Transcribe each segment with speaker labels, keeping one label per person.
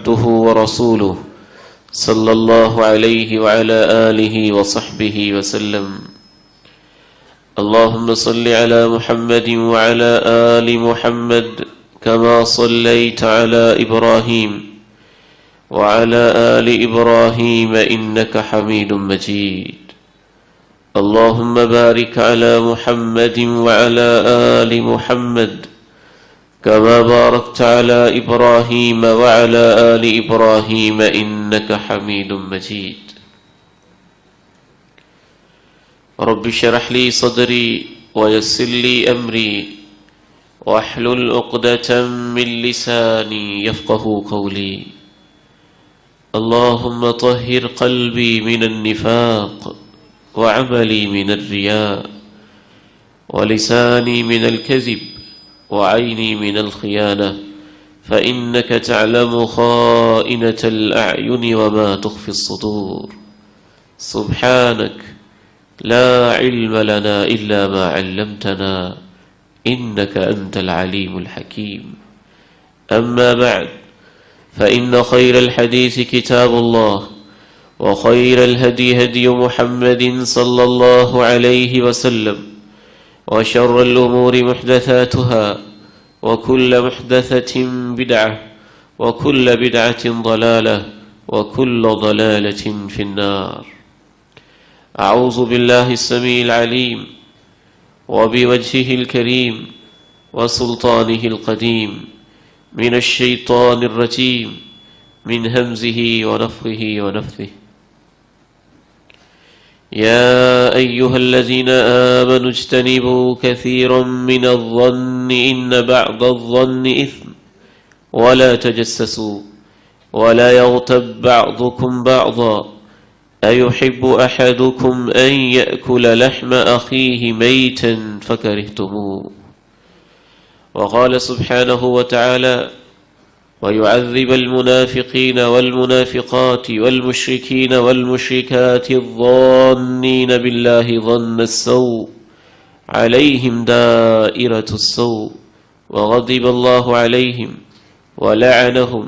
Speaker 1: عبده ورسوله صلى الله عليه وعلى آله وصحبه وسلم. اللهم صل على محمد وعلى آل محمد كما صليت على إبراهيم وعلى آل إبراهيم إنك حميد مجيد. اللهم بارك على محمد وعلى آل محمد كما باركت على إبراهيم وعلى آل إبراهيم إنك حميد مجيد. رب اشرح لي صدري ويسر لي أمري واحلل عقدة من لساني يفقه قولي. اللهم طهر قلبي من النفاق وعملي من الرياء ولساني من الكذب وعيني من الخيانة فإنك تعلم خائنة الأعين وما تخفي الصدور. سبحانك لا علم لنا إلا ما علمتنا إنك أنت العليم الحكيم. أما بعد، فإن خير الحديث كتاب الله، وخير الهدي هدي محمد صلى الله عليه وسلم، وشر الأمور محدثاتها، وكل محدثة بدعة، وكل بدعة ضلالة، وكل ضلالة في النار. أعوذ بالله السميع العليم وبوجهه الكريم وسلطانه القديم من الشيطان الرجيم من همزه ونفخه ونفثه. يا أيها الذين آمنوا اجتنبوا كثيرا من الظن إن بعض الظن إثم ولا تجسسوا ولا يغتب بعضكم بعضا أيحب أحدكم أن يأكل لحم أخيه ميتا فكرهتموه. وقال سبحانه وتعالى: ويعذب المنافقين والمنافقات والمشركين والمشركات الظانين بالله ظن السوء عليهم دائرة السوء وغضب الله عليهم ولعنهم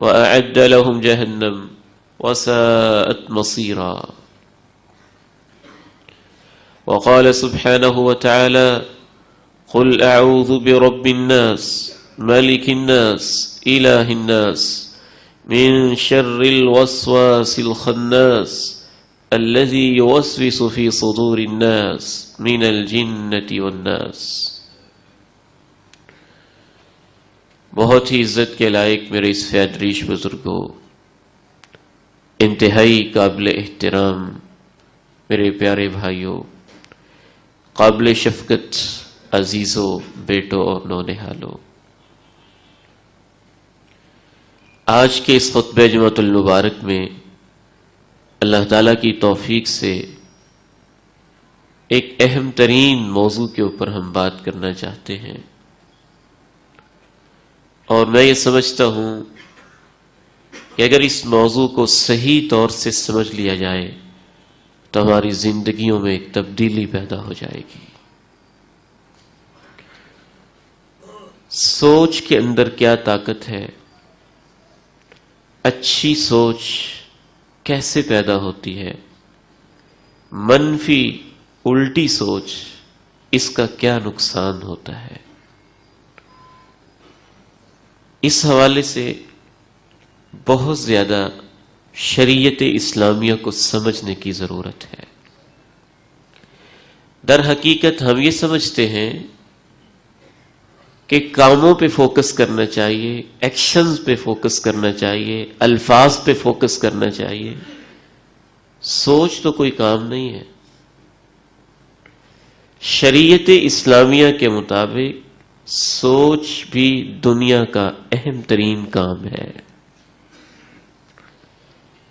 Speaker 1: وأعد لهم جهنم وساءت مصيرا. وقال سبحانه وتعالى: قل أعوذ برب الناس ملك الناس إله الناس من شر الوسواس الخناس الذي يوسوس في صدور الناس من الجنة والناس. بہت ہی عزت کے لائق میرے اس فیض ریش بزرگوں، انتہائی قابل احترام میرے پیارے بھائیوں، قابل شفقت عزیزوں، بیٹوں اور نونہالوں، آج کے اس خطبہ جمعۃ المبارک میں اللہ تعالیٰ کی توفیق سے ایک اہم ترین موضوع کے اوپر ہم بات کرنا چاہتے ہیں، اور میں یہ سمجھتا ہوں کہ اگر اس موضوع کو صحیح طور سے سمجھ لیا جائے تو ہماری زندگیوں میں ایک تبدیلی پیدا ہو جائے گی. سوچ کے اندر کیا طاقت ہے، اچھی سوچ کیسے پیدا ہوتی ہے، منفی الٹی سوچ اس کا کیا نقصان ہوتا ہے، اس حوالے سے بہت زیادہ شریعت اسلامیہ کو سمجھنے کی ضرورت ہے. در حقیقت ہم یہ سمجھتے ہیں کہ کاموں پہ فوکس کرنا چاہیے، ایکشنز پہ فوکس کرنا چاہیے، الفاظ پہ فوکس کرنا چاہیے. سوچ تو کوئی کام نہیں ہے. شریعت اسلامیہ کے مطابق سوچ بھی دنیا کا اہم ترین کام ہے،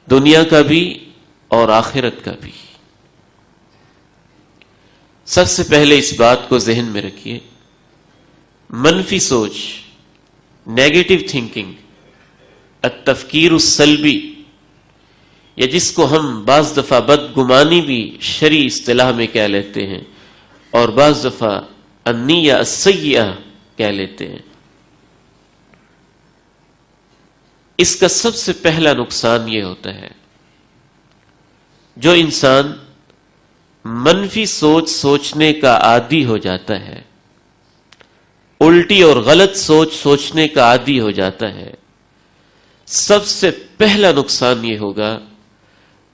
Speaker 1: دنیا کا بھی اور آخرت کا بھی. سب سے پہلے اس بات کو ذہن میں رکھیے، منفی سوچ، نیگیٹو تھنکنگ، التفکیر السلبی، یا جس کو ہم بعض دفعہ بدگمانی بھی شرعی اصطلاح میں کہہ لیتے ہیں اور بعض دفعہ النیہ السیئہ کہہ لیتے ہیں. اس کا سب سے پہلا نقصان یہ ہوتا ہے، جو انسان منفی سوچ سوچنے کا عادی ہو جاتا ہے، الٹی اور غلط سوچ سوچنے کا عادی ہو جاتا ہے، سب سے پہلا نقصان یہ ہوگا،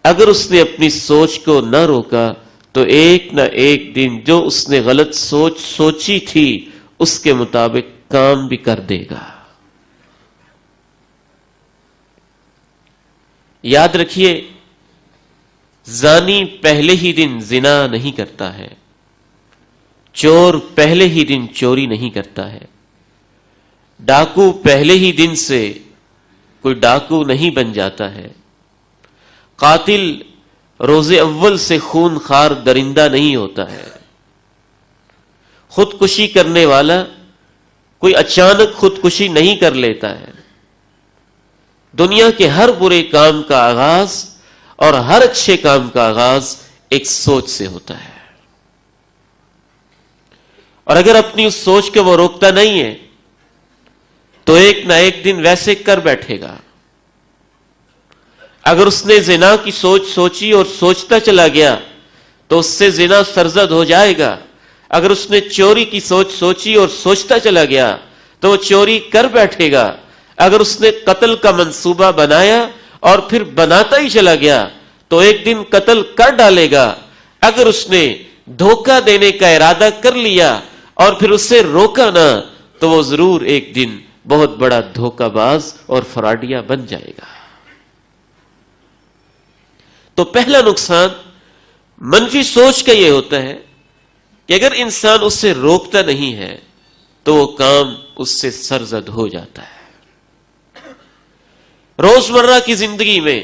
Speaker 1: اگر اس نے اپنی سوچ کو نہ روکا تو ایک نہ ایک دن جو اس نے غلط سوچ سوچی تھی اس کے مطابق کام بھی کر دے گا۔ یاد رکھیے، زانی پہلے ہی دن زنا نہیں کرتا ہے، چور پہلے ہی دن چوری نہیں کرتا ہے، ڈاکو پہلے ہی دن سے کوئی ڈاکو نہیں بن جاتا ہے، قاتل روز اول سے خون خار درندہ نہیں ہوتا ہے، خودکشی کرنے والا کوئی اچانک خودکشی نہیں کر لیتا ہے۔ دنیا کے ہر برے کام کا آغاز اور ہر اچھے کام کا آغاز ایک سوچ سے ہوتا ہے، اور اگر اپنی اس سوچ کو وہ روکتا نہیں ہے تو ایک نہ ایک دن ویسے کر بیٹھے گا۔ اگر اس نے زنا کی سوچ سوچی اور سوچتا چلا گیا تو اس سے زنا سرزد ہو جائے گا۔ اگر اس نے چوری کی سوچ سوچی اور سوچتا چلا گیا تو وہ چوری کر بیٹھے گا۔ اگر اس نے قتل کا منصوبہ بنایا اور پھر بناتا ہی چلا گیا تو ایک دن قتل کر ڈالے گا۔ اگر اس نے دھوکہ دینے کا ارادہ کر لیا اور پھر اسے روکا نہ تو وہ ضرور ایک دن بہت بڑا دھوکہ باز اور فراڈیا بن جائے گا۔ تو پہلا نقصان منفی سوچ کا یہ ہوتا ہے کہ اگر انسان اس سے روکتا نہیں ہے تو وہ کام اس سے سرزد ہو جاتا ہے۔ روزمرہ کی زندگی میں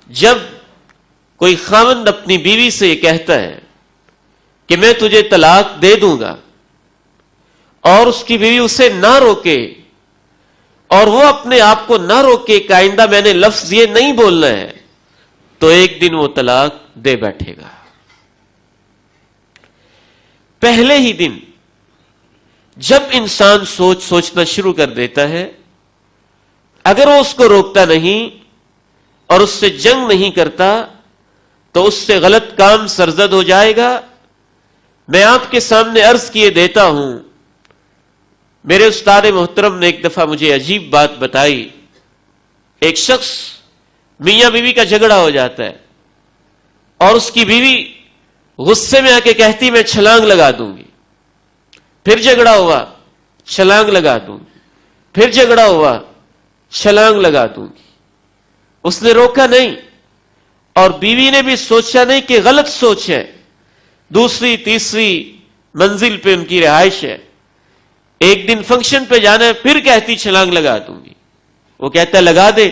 Speaker 1: جب کوئی خاوند اپنی بیوی سے یہ کہتا ہے کہ میں تجھے طلاق دے دوں گا اور اس کی بیوی اسے نہ روکے اور وہ اپنے آپ کو نہ روکے کہ آئندہ میں نے لفظ یہ نہیں بولنا ہے تو ایک دن وہ طلاق دے بیٹھے گا۔ پہلے ہی دن جب انسان سوچنا شروع کر دیتا ہے، اگر وہ اس کو روکتا نہیں اور اس سے جنگ نہیں کرتا تو اس سے غلط کام سرزد ہو جائے گا۔ میں آپ کے سامنے عرض کیے دیتا ہوں، میرے استاد محترم نے ایک دفعہ مجھے عجیب بات بتائی۔ ایک شخص میاں بیوی کا جھگڑا ہو جاتا ہے اور اس کی بیوی غصے میں آ کے کہتی میں چھلانگ لگا دوں گی، پھر جھگڑا ہوا چھلانگ لگا دوں گی، پھر جھگڑا ہوا چھلانگ لگا دوں گی۔ اس نے روکا نہیں اور بیوی نے بھی سوچا نہیں کہ غلط سوچ ہے، دوسری تیسری منزل پہ ان کی رہائش ہے، ایک دن فنکشن پہ جانا ہے پھر کہتی چھلانگ لگا دوں گی، وہ کہتا ہے لگا دے۔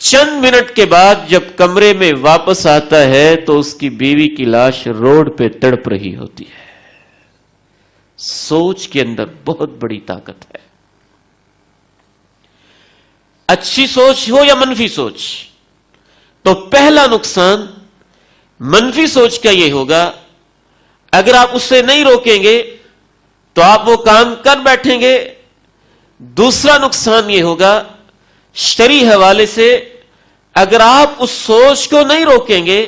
Speaker 1: چند منٹ کے بعد جب کمرے میں واپس آتا ہے تو اس کی بیوی کی لاش روڈ پہ تڑپ رہی ہوتی ہے۔ سوچ کے اندر بہت بڑی طاقت ہے۔ اچھی سوچ ہو یا منفی سوچ، تو پہلا نقصان منفی سوچ کا یہ ہوگا، اگر آپ اسے نہیں روکیں گے تو آپ وہ کام کر بیٹھیں گے۔ دوسرا نقصان یہ ہوگا شرعی حوالے سے، اگر آپ اس سوچ کو نہیں روکیں گے،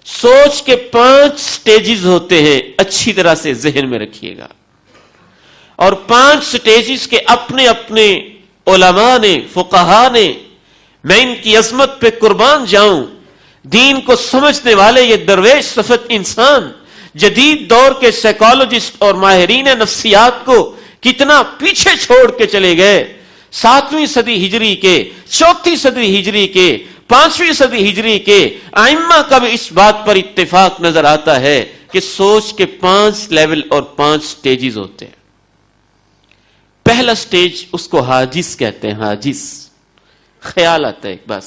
Speaker 1: سوچ کے 5 سٹیجز ہوتے ہیں، اچھی طرح سے ذہن میں رکھیے گا، اور 5 سٹیجز کے اپنے اپنے علماء نے، فقہا نے، میں ان کی عظمت پہ قربان جاؤں، دین کو سمجھنے والے یہ درویش صفت انسان جدید دور کے سائیکالوجسٹ اور ماہرین نفسیات کو کتنا پیچھے چھوڑ کے چلے گئے۔ 7ویں صدی ہجری کے، 4تھی صدی ہجری کے، 5ویں صدی ہجری کے ائمہ کا بھی اس بات پر اتفاق نظر آتا ہے کہ سوچ کے 5 لیول اور 5 سٹیجز ہوتے ہیں۔ پہلا سٹیج اس کو حاجز کہتے ہیں، حاجز، خیال آتا ہے، بس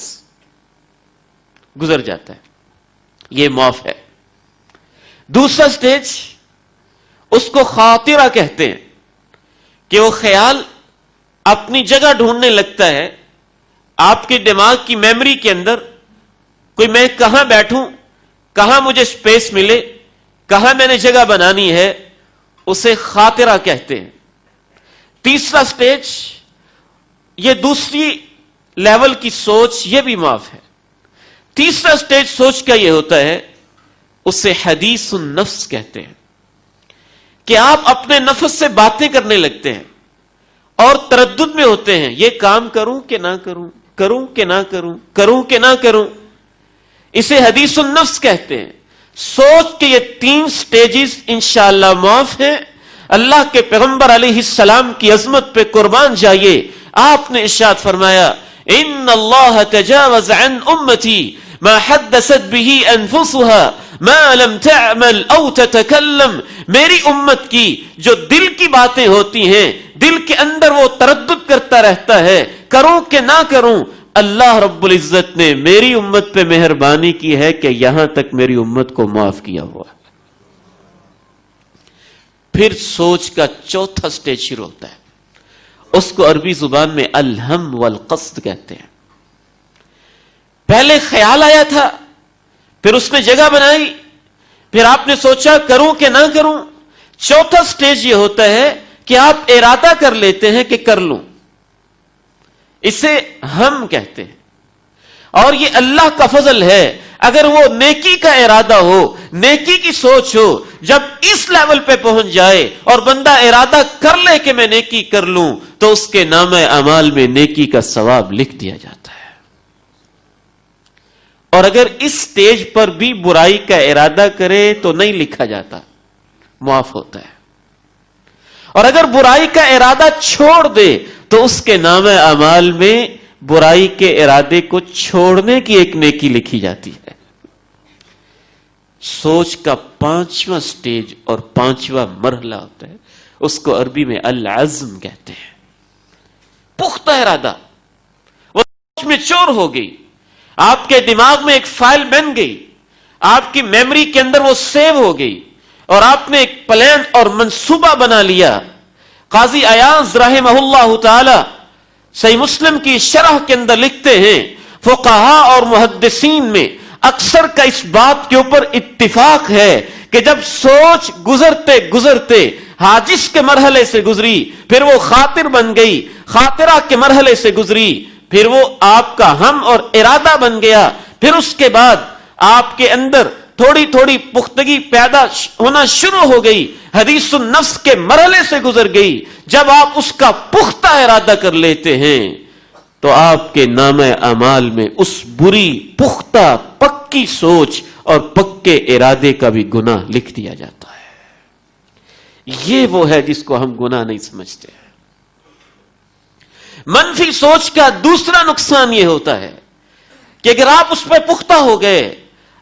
Speaker 1: گزر جاتا ہے، یہ معاف ہے۔ دوسرا سٹیج اس کو خاطرہ کہتے ہیں کہ وہ خیال اپنی جگہ ڈھونڈنے لگتا ہے، آپ کے دماغ کی میموری کے اندر کوئی میں کہاں بیٹھوں، کہاں مجھے سپیس ملے، کہاں میں نے جگہ بنانی ہے، اسے خاطرہ کہتے ہیں۔ تیسرا سٹیج یہ دوسری لیول کی سوچ، یہ بھی معاف ہے. تیسرا سٹیج سوچ کا یہ ہوتا ہے، اسے حدیث النفس کہتے ہیں، کہ آپ اپنے نفس سے باتیں کرنے لگتے ہیں اور تردد میں ہوتے ہیں، یہ کام کروں کہ نہ کروں، کروں کہ نہ کروں، کروں کہ نہ کروں. اسے حدیث النفس کہتے ہیں. سوچ کے یہ 3 سٹیجز انشاءاللہ معاف ہیں. اللہ کے پیغمبر علیہ السلام کی عظمت پہ قربان جائیے. آپ نے ارشاد فرمایا، ان اللہ تجاوز عن امتی ما حدثت به انفسها ما لم تعمل او تتکلم. میری امت کی جو دل کی باتیں ہوتی ہیں، دل کے اندر وہ تردد کرتا رہتا ہے، کروں کہ نہ کروں، اللہ رب العزت نے میری امت پہ مہربانی کی ہے کہ یہاں تک میری امت کو معاف کیا ہوا. پھر سوچ کا چوتھا سٹیج شروع ہوتا ہے، اس کو عربی زبان میں الہم والقصد کہتے ہیں. پہلے خیال آیا تھا، پھر اس نے جگہ بنائی، پھر آپ نے سوچا کروں کہ نہ کروں. چوتھا سٹیج یہ ہوتا ہے کہ آپ ارادہ کر لیتے ہیں کہ کر لوں، اسے ہم کہتے ہیں. اور یہ اللہ کا فضل ہے، اگر وہ نیکی کا ارادہ ہو، نیکی کی سوچ ہو، جب اس لیول پہ پہنچ جائے اور بندہ ارادہ کر لے کہ میں نیکی کر لوں، تو اس کے نامہ اعمال میں نیکی کا ثواب لکھ دیا جاتا ہے. اور اگر اس سٹیج پر بھی برائی کا ارادہ کرے تو نہیں لکھا جاتا، معاف ہوتا ہے. اور اگر برائی کا ارادہ چھوڑ دے تو اس کے نامہ اعمال میں برائی کے ارادے کو چھوڑنے کی ایک نیکی لکھی جاتی ہے. سوچ کا 5واں سٹیج اور 5واں مرحلہ ہوتا ہے، اس کو عربی میں العزم کہتے ہیں. پختہ ارادہ، وہ سوچ میں چور ہو گئی، آپ کے دماغ میں ایک فائل بن گئی، آپ کی میموری کے اندر وہ سیو ہو گئی، اور آپ نے ایک پلان اور منصوبہ بنا لیا. قاضی ایاز رحمہ اللہ تعالی صحیح مسلم کی شرح کے اندر لکھتے ہیں، فقہاء اور محدثین میں اکثر کا اس بات کے اوپر اتفاق ہے کہ جب سوچ گزرتے گزرتے حاجز کے مرحلے سے گزری، پھر وہ خاطر بن گئی، خاطرہ کے مرحلے سے گزری، پھر وہ آپ کا ہم اور ارادہ بن گیا، پھر اس کے بعد آپ کے اندر تھوڑی تھوڑی پختگی پیدا ہونا شروع ہو گئی، حدیث النفس کے مرحلے سے گزر گئی. جب آپ اس کا پختہ ارادہ کر لیتے ہیں تو آپ کے نامہ اعمال میں اس بری پختہ پکی سوچ اور پکے ارادے کا بھی گناہ لکھ دیا جاتا ہے. یہ وہ ہے جس کو ہم گناہ نہیں سمجھتے. منفی سوچ کا دوسرا نقصان یہ ہوتا ہے کہ اگر آپ اس پہ پختہ ہو گئے،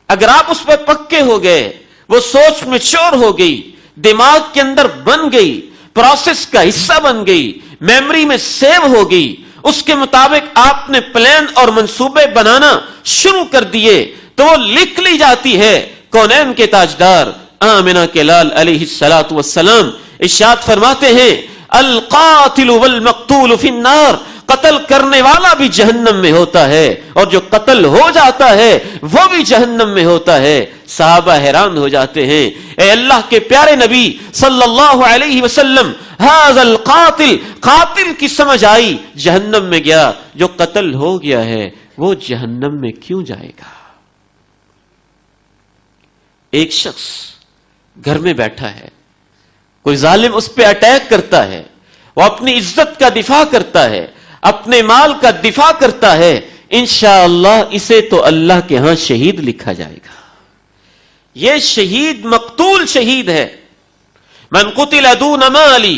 Speaker 1: اگر آپ اس پہ پکے ہو گئے، وہ سوچ میچور ہو گئی، دماغ کے اندر بن گئی، پروسیس کا حصہ بن گئی، میموری میں سیو ہو گئی، اس کے مطابق آپ نے پلان اور منصوبے بنانا شروع کر دیے، تو وہ لکھ لی جاتی ہے. کونین کے تاجدار آمنہ کے لال علیہ الصلوۃ والسلام ارشاد فرماتے ہیں، القاتل والمقتول فی النار. قتل کرنے والا بھی جہنم میں ہوتا ہے اور جو قتل ہو جاتا ہے وہ بھی جہنم میں ہوتا ہے. صحابہ حیران ہو جاتے ہیں، اے اللہ کے پیارے نبی صلی اللہ علیہ وسلم، ھذا القاتل، قاتل کی سمجھ آئی، جہنم میں گیا، جو قتل ہو گیا ہے وہ جہنم میں کیوں جائے گا؟ ایک شخص گھر میں بیٹھا ہے، کوئی ظالم اس پہ اٹیک کرتا ہے، وہ اپنی عزت کا دفاع کرتا ہے، اپنے مال کا دفاع کرتا ہے، انشاءاللہ اسے تو اللہ کے ہاں شہید لکھا جائے گا. یہ شہید مقتول شہید ہے. من قتل دون مالی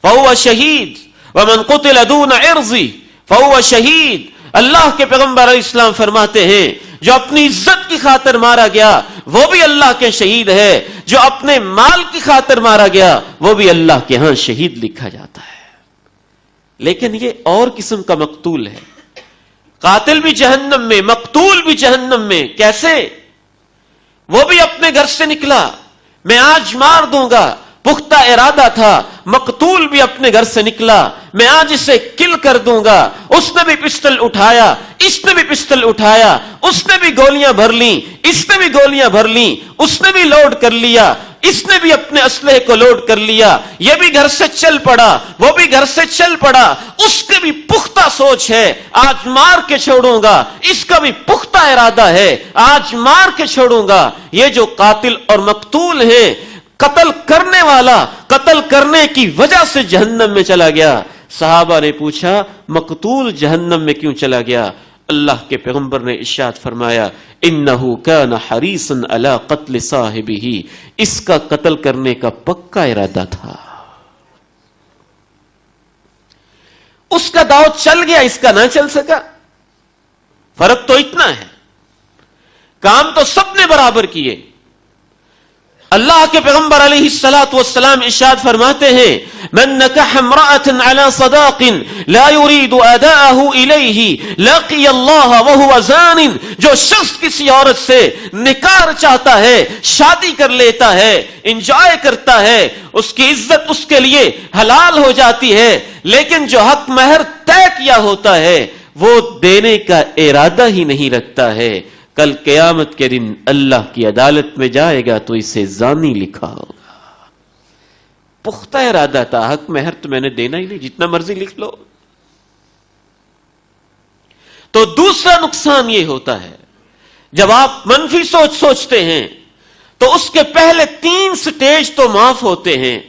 Speaker 1: فهو شہید ومن قتل دون عرضی فهو شہید. اللہ کے پیغمبر علیہ السلام فرماتے ہیں، جو اپنی عزت کی خاطر مارا گیا وہ بھی اللہ کے شہید ہے، جو اپنے مال کی خاطر مارا گیا وہ بھی اللہ کے ہاں شہید لکھا جاتا ہے. لیکن یہ اور قسم کا مقتول ہے. قاتل بھی جہنم میں، مقتول بھی جہنم میں. کیسے؟ وہ بھی اپنے گھر سے نکلا، میں آج مار دوں گا، پختہ ارادہ تھا. مقتول بھی اپنے گھر سے نکلا، میں آج اسے کل کر دوں گا. اس نے بھی پسٹل اٹھایا، اس نے بھی پسٹل اٹھایا، اس نے بھی گولیاں بھر لیں، اس نے بھی گولیاں بھر لیں، اس نے بھی لوڈ کر لیا. اس نے بھی اپنے اسلحے کو لوڈ کر لیا, یہ بھی گھر سے چل پڑا, وہ بھی گھر سے چل پڑا, اس کے بھی پختہ سوچ ہے آج مار کے چھوڑوں گا, اس کا بھی پختہ ارادہ ہے آج مار کے چھوڑوں گا. یہ جو قاتل اور مقتول ہیں, قتل کرنے والا قتل کرنے کی وجہ سے جہنم میں چلا گیا. صحابہ نے پوچھا مقتول جہنم میں کیوں چلا گیا؟ اللہ کے پیغمبر نے ارشاد فرمایا انہو کان حریصا علی قتل صاحبہ, اس کا قتل کرنے کا پکا ارادہ تھا. اس کا داؤ چل گیا, اس کا نہ چل سکا. فرق تو اتنا ہے, کام تو سب نے برابر کیے. اللہ کے پیغمبر علیہ الصلوۃ والسلام ارشاد فرماتے ہیں من نکح امرأة على صداق لا يريد اداءه الیہ لقی اللہ وهو زان, جو شخص کسی عورت سے نکاح چاہتا ہے, شادی کر لیتا ہے, انجوائے کرتا ہے, اس کی عزت اس کے لیے حلال ہو جاتی ہے, لیکن جو حق مہر طے کیا ہوتا ہے وہ دینے کا ارادہ ہی نہیں رکھتا ہے, کل قیامت کے دن اللہ کی عدالت میں جائے گا تو اسے زانی لکھا ہوگا. پختہ ارادہ تھا, حق مہر تو میں نے دینا ہی نہیں, جتنا مرضی لکھ لو. تو دوسرا نقصان یہ ہوتا ہے جب آپ منفی سوچ سوچتے ہیں تو اس کے پہلے 3 سٹیج تو معاف ہوتے ہیں.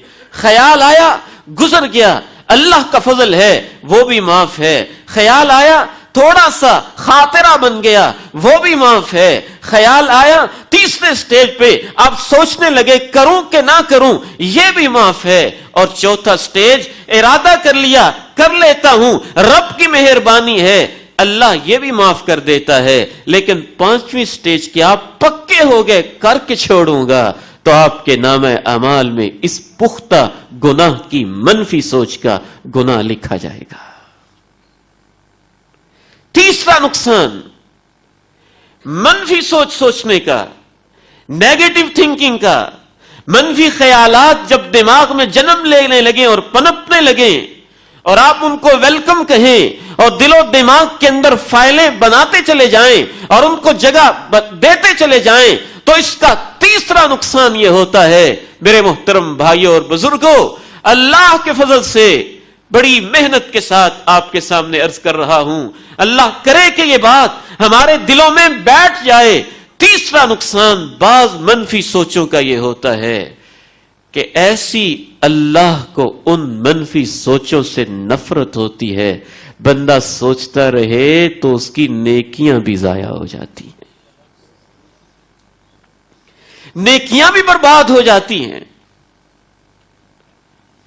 Speaker 1: خیال آیا گزر گیا, اللہ کا فضل ہے وہ بھی معاف ہے. خیال آیا تھوڑا سا خاطرہ بن گیا وہ بھی معاف ہے. خیال آیا تیسرے سٹیج پہ آپ سوچنے لگے کروں کہ نہ کروں, یہ بھی معاف ہے. اور چوتھا سٹیج ارادہ کر لیا کر لیتا ہوں, رب کی مہربانی ہے اللہ یہ بھی معاف کر دیتا ہے. لیکن 5ویں سٹیج کے آپ پکے ہو گئے کر کے چھوڑوں گا, تو آپ کے نامہ اعمال میں اس پختہ گناہ کی منفی سوچ کا گناہ لکھا جائے گا. تیسرا نقصان منفی سوچ سوچنے کا, نیگیٹو تھنکنگ کا. منفی خیالات جب دماغ میں جنم لینے لگیں اور پنپنے لگیں اور آپ ان کو ویلکم کہیں اور دل و دماغ کے اندر فائلیں بناتے چلے جائیں اور ان کو جگہ دیتے چلے جائیں, تو اس کا تیسرا نقصان یہ ہوتا ہے میرے محترم بھائیوں اور بزرگوں, اللہ کے فضل سے بڑی محنت کے ساتھ آپ کے سامنے عرض کر رہا ہوں, اللہ کرے کہ یہ بات ہمارے دلوں میں بیٹھ جائے. تیسرا نقصان بعض منفی سوچوں کا یہ ہوتا ہے کہ ایسی اللہ کو ان منفی سوچوں سے نفرت ہوتی ہے, بندہ سوچتا رہے تو اس کی نیکیاں بھی ضائع ہو جاتی ہیں, نیکیاں بھی برباد ہو جاتی ہیں.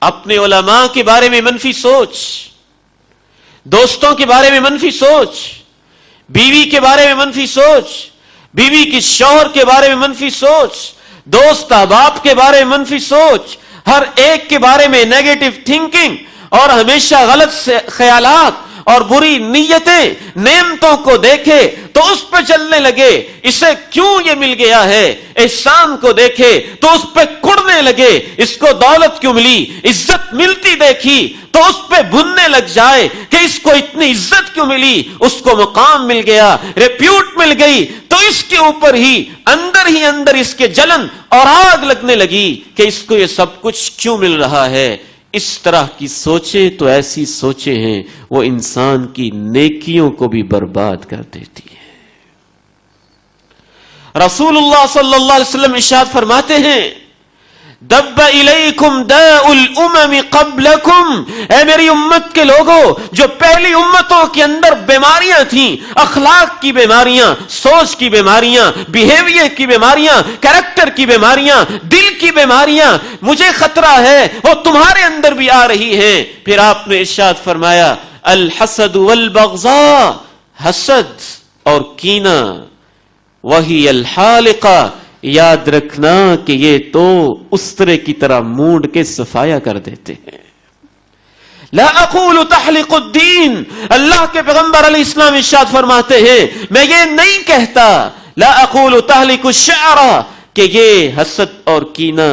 Speaker 1: اپنے علماء کے بارے میں منفی سوچ, دوستوں کے بارے میں منفی سوچ, بیوی کے بارے میں منفی سوچ, بیوی کی شوہر کے بارے میں منفی سوچ, دوست احباب کے بارے میں منفی سوچ, ہر ایک کے بارے میں نیگیٹو تھنکنگ اور ہمیشہ غلط خیالات اور بری نیتیں. نعمتوں کو دیکھے تو اس پہ چلنے لگے, اسے کیوں یہ مل گیا ہے. احسان کو دیکھے تو اس پہ کڑنے لگے, اس کو دولت کیوں ملی. عزت ملتی دیکھی تو اس پہ بھننے لگ جائے کہ اس کو اتنی عزت کیوں ملی, اس کو مقام مل گیا, ریپیوٹ مل گئی, تو اس کے اوپر ہی اندر اس کے جلن اور آگ لگنے لگی کہ اس کو یہ سب کچھ کیوں مل رہا ہے. اس طرح کی سوچیں تو ایسی سوچیں ہیں وہ انسان کی نیکیوں کو بھی برباد کر دیتی ہیں. رسول اللہ صلی اللہ علیہ وسلم ارشاد فرماتے ہیں دب الیکم داء الامم قبلکم, اے میری امت کے لوگوں, جو پہلی امتوں کے اندر بیماریاں تھیں, اخلاق کی بیماریاں, سوچ کی بیماریاں, بیہیویئر کی بیماریاں, کریکٹر کی بیماریاں, دل کی بیماریاں, مجھے خطرہ ہے وہ تمہارے اندر بھی آ رہی ہیں. پھر آپ نے ارشاد فرمایا الحسد والبغضاء, حسد اور کینہ, وہی الحالقہ, یاد رکھنا کہ یہ تو استرے کی طرح مونڈ کے صفایا کر دیتے ہیں. لا اقول تحلق الدین, اللہ کے پیغمبر علیہ السلام ارشاد فرماتے ہیں میں یہ نہیں کہتا لا اقول تحلق الشعر کہ یہ حسد اور کینہ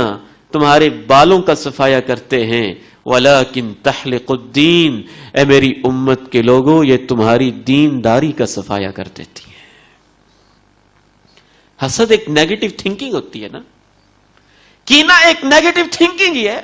Speaker 1: تمہارے بالوں کا صفایا کرتے ہیں, ولیکن تحلق الدین, اے میری امت کے لوگوں یہ تمہاری دینداری کا صفایا کر دیتی ہے. حسد ایک نیگیٹو تھنکنگ ہوتی ہے نا, کینہ ایک نیگیٹو تھنکنگ ہی ہے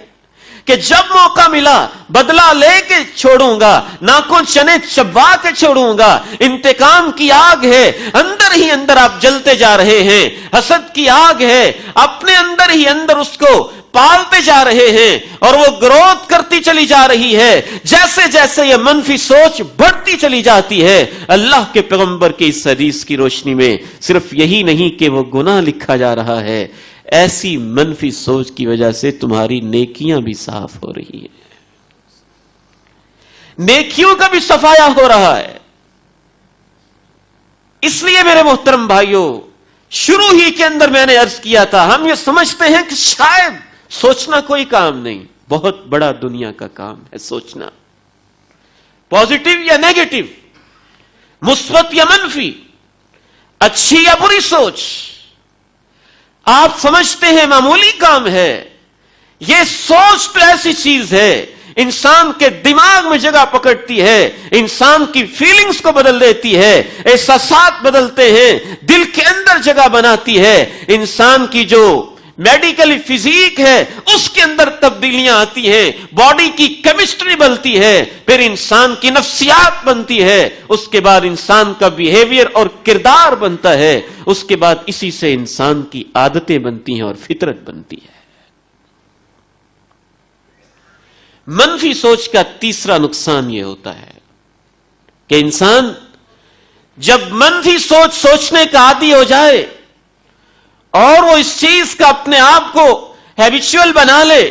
Speaker 1: کہ جب موقع ملا بدلہ لے کے چھوڑوں گا, ناخن چنے چبا کے چھوڑوں گا. انتقام کی آگ ہے, اندر ہی اندر آپ جلتے جا رہے ہیں. حسد کی آگ ہے, اپنے اندر ہی اندر اس کو پالتے جا رہے ہیں اور وہ گروتھ کرتی چلی جا رہی ہے. جیسے جیسے یہ منفی سوچ بڑھتی چلی جاتی ہے, اللہ کے پیغمبر کے اس حدیث کی روشنی میں صرف یہی نہیں کہ وہ گناہ لکھا جا رہا ہے, ایسی منفی سوچ کی وجہ سے تمہاری نیکیاں بھی صاف ہو رہی ہیں, نیکیوں کا بھی صفایا ہو رہا ہے. اس لیے میرے محترم بھائیوں, شروع ہی کے اندر میں نے عرض کیا تھا, ہم یہ سمجھتے ہیں کہ شاید سوچنا کوئی کام نہیں, بہت بڑا دنیا کا کام ہے سوچنا. پازیٹو یا نیگیٹو, مثبت یا منفی, اچھی یا بری سوچ, آپ سمجھتے ہیں معمولی کام ہے. یہ سوچ تو ایسی چیز ہے انسان کے دماغ میں جگہ پکڑتی ہے, انسان کی فیلنگز کو بدل دیتی ہے, احساسات بدلتے ہیں, دل کے اندر جگہ بناتی ہے. انسان کی جو میڈیکل فزیک ہے اس کے اندر تبدیلیاں آتی ہیں, باڈی کی کیمسٹری بنتی ہے, پھر انسان کی نفسیات بنتی ہے, اس کے بعد انسان کا بیہیویئر اور کردار بنتا ہے, اس کے بعد اسی سے انسان کی عادتیں بنتی ہیں اور فطرت بنتی ہے. منفی سوچ کا تیسرا نقصان یہ ہوتا ہے کہ انسان جب منفی سوچ سوچنے کا عادی ہو جائے اور وہ اس چیز کا اپنے آپ کو ہیبیچول بنا لے,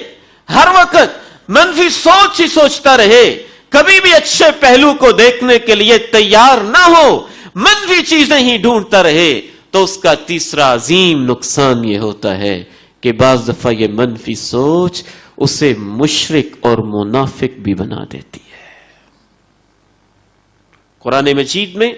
Speaker 1: ہر وقت منفی سوچ ہی سوچتا رہے, کبھی بھی اچھے پہلو کو دیکھنے کے لیے تیار نہ ہو, منفی چیزیں ہی ڈھونڈتا رہے, تو اس کا تیسرا عظیم نقصان یہ ہوتا ہے کہ بعض دفعہ یہ منفی سوچ اسے مشرک اور منافق بھی بنا دیتی ہے. قرآن مجید میں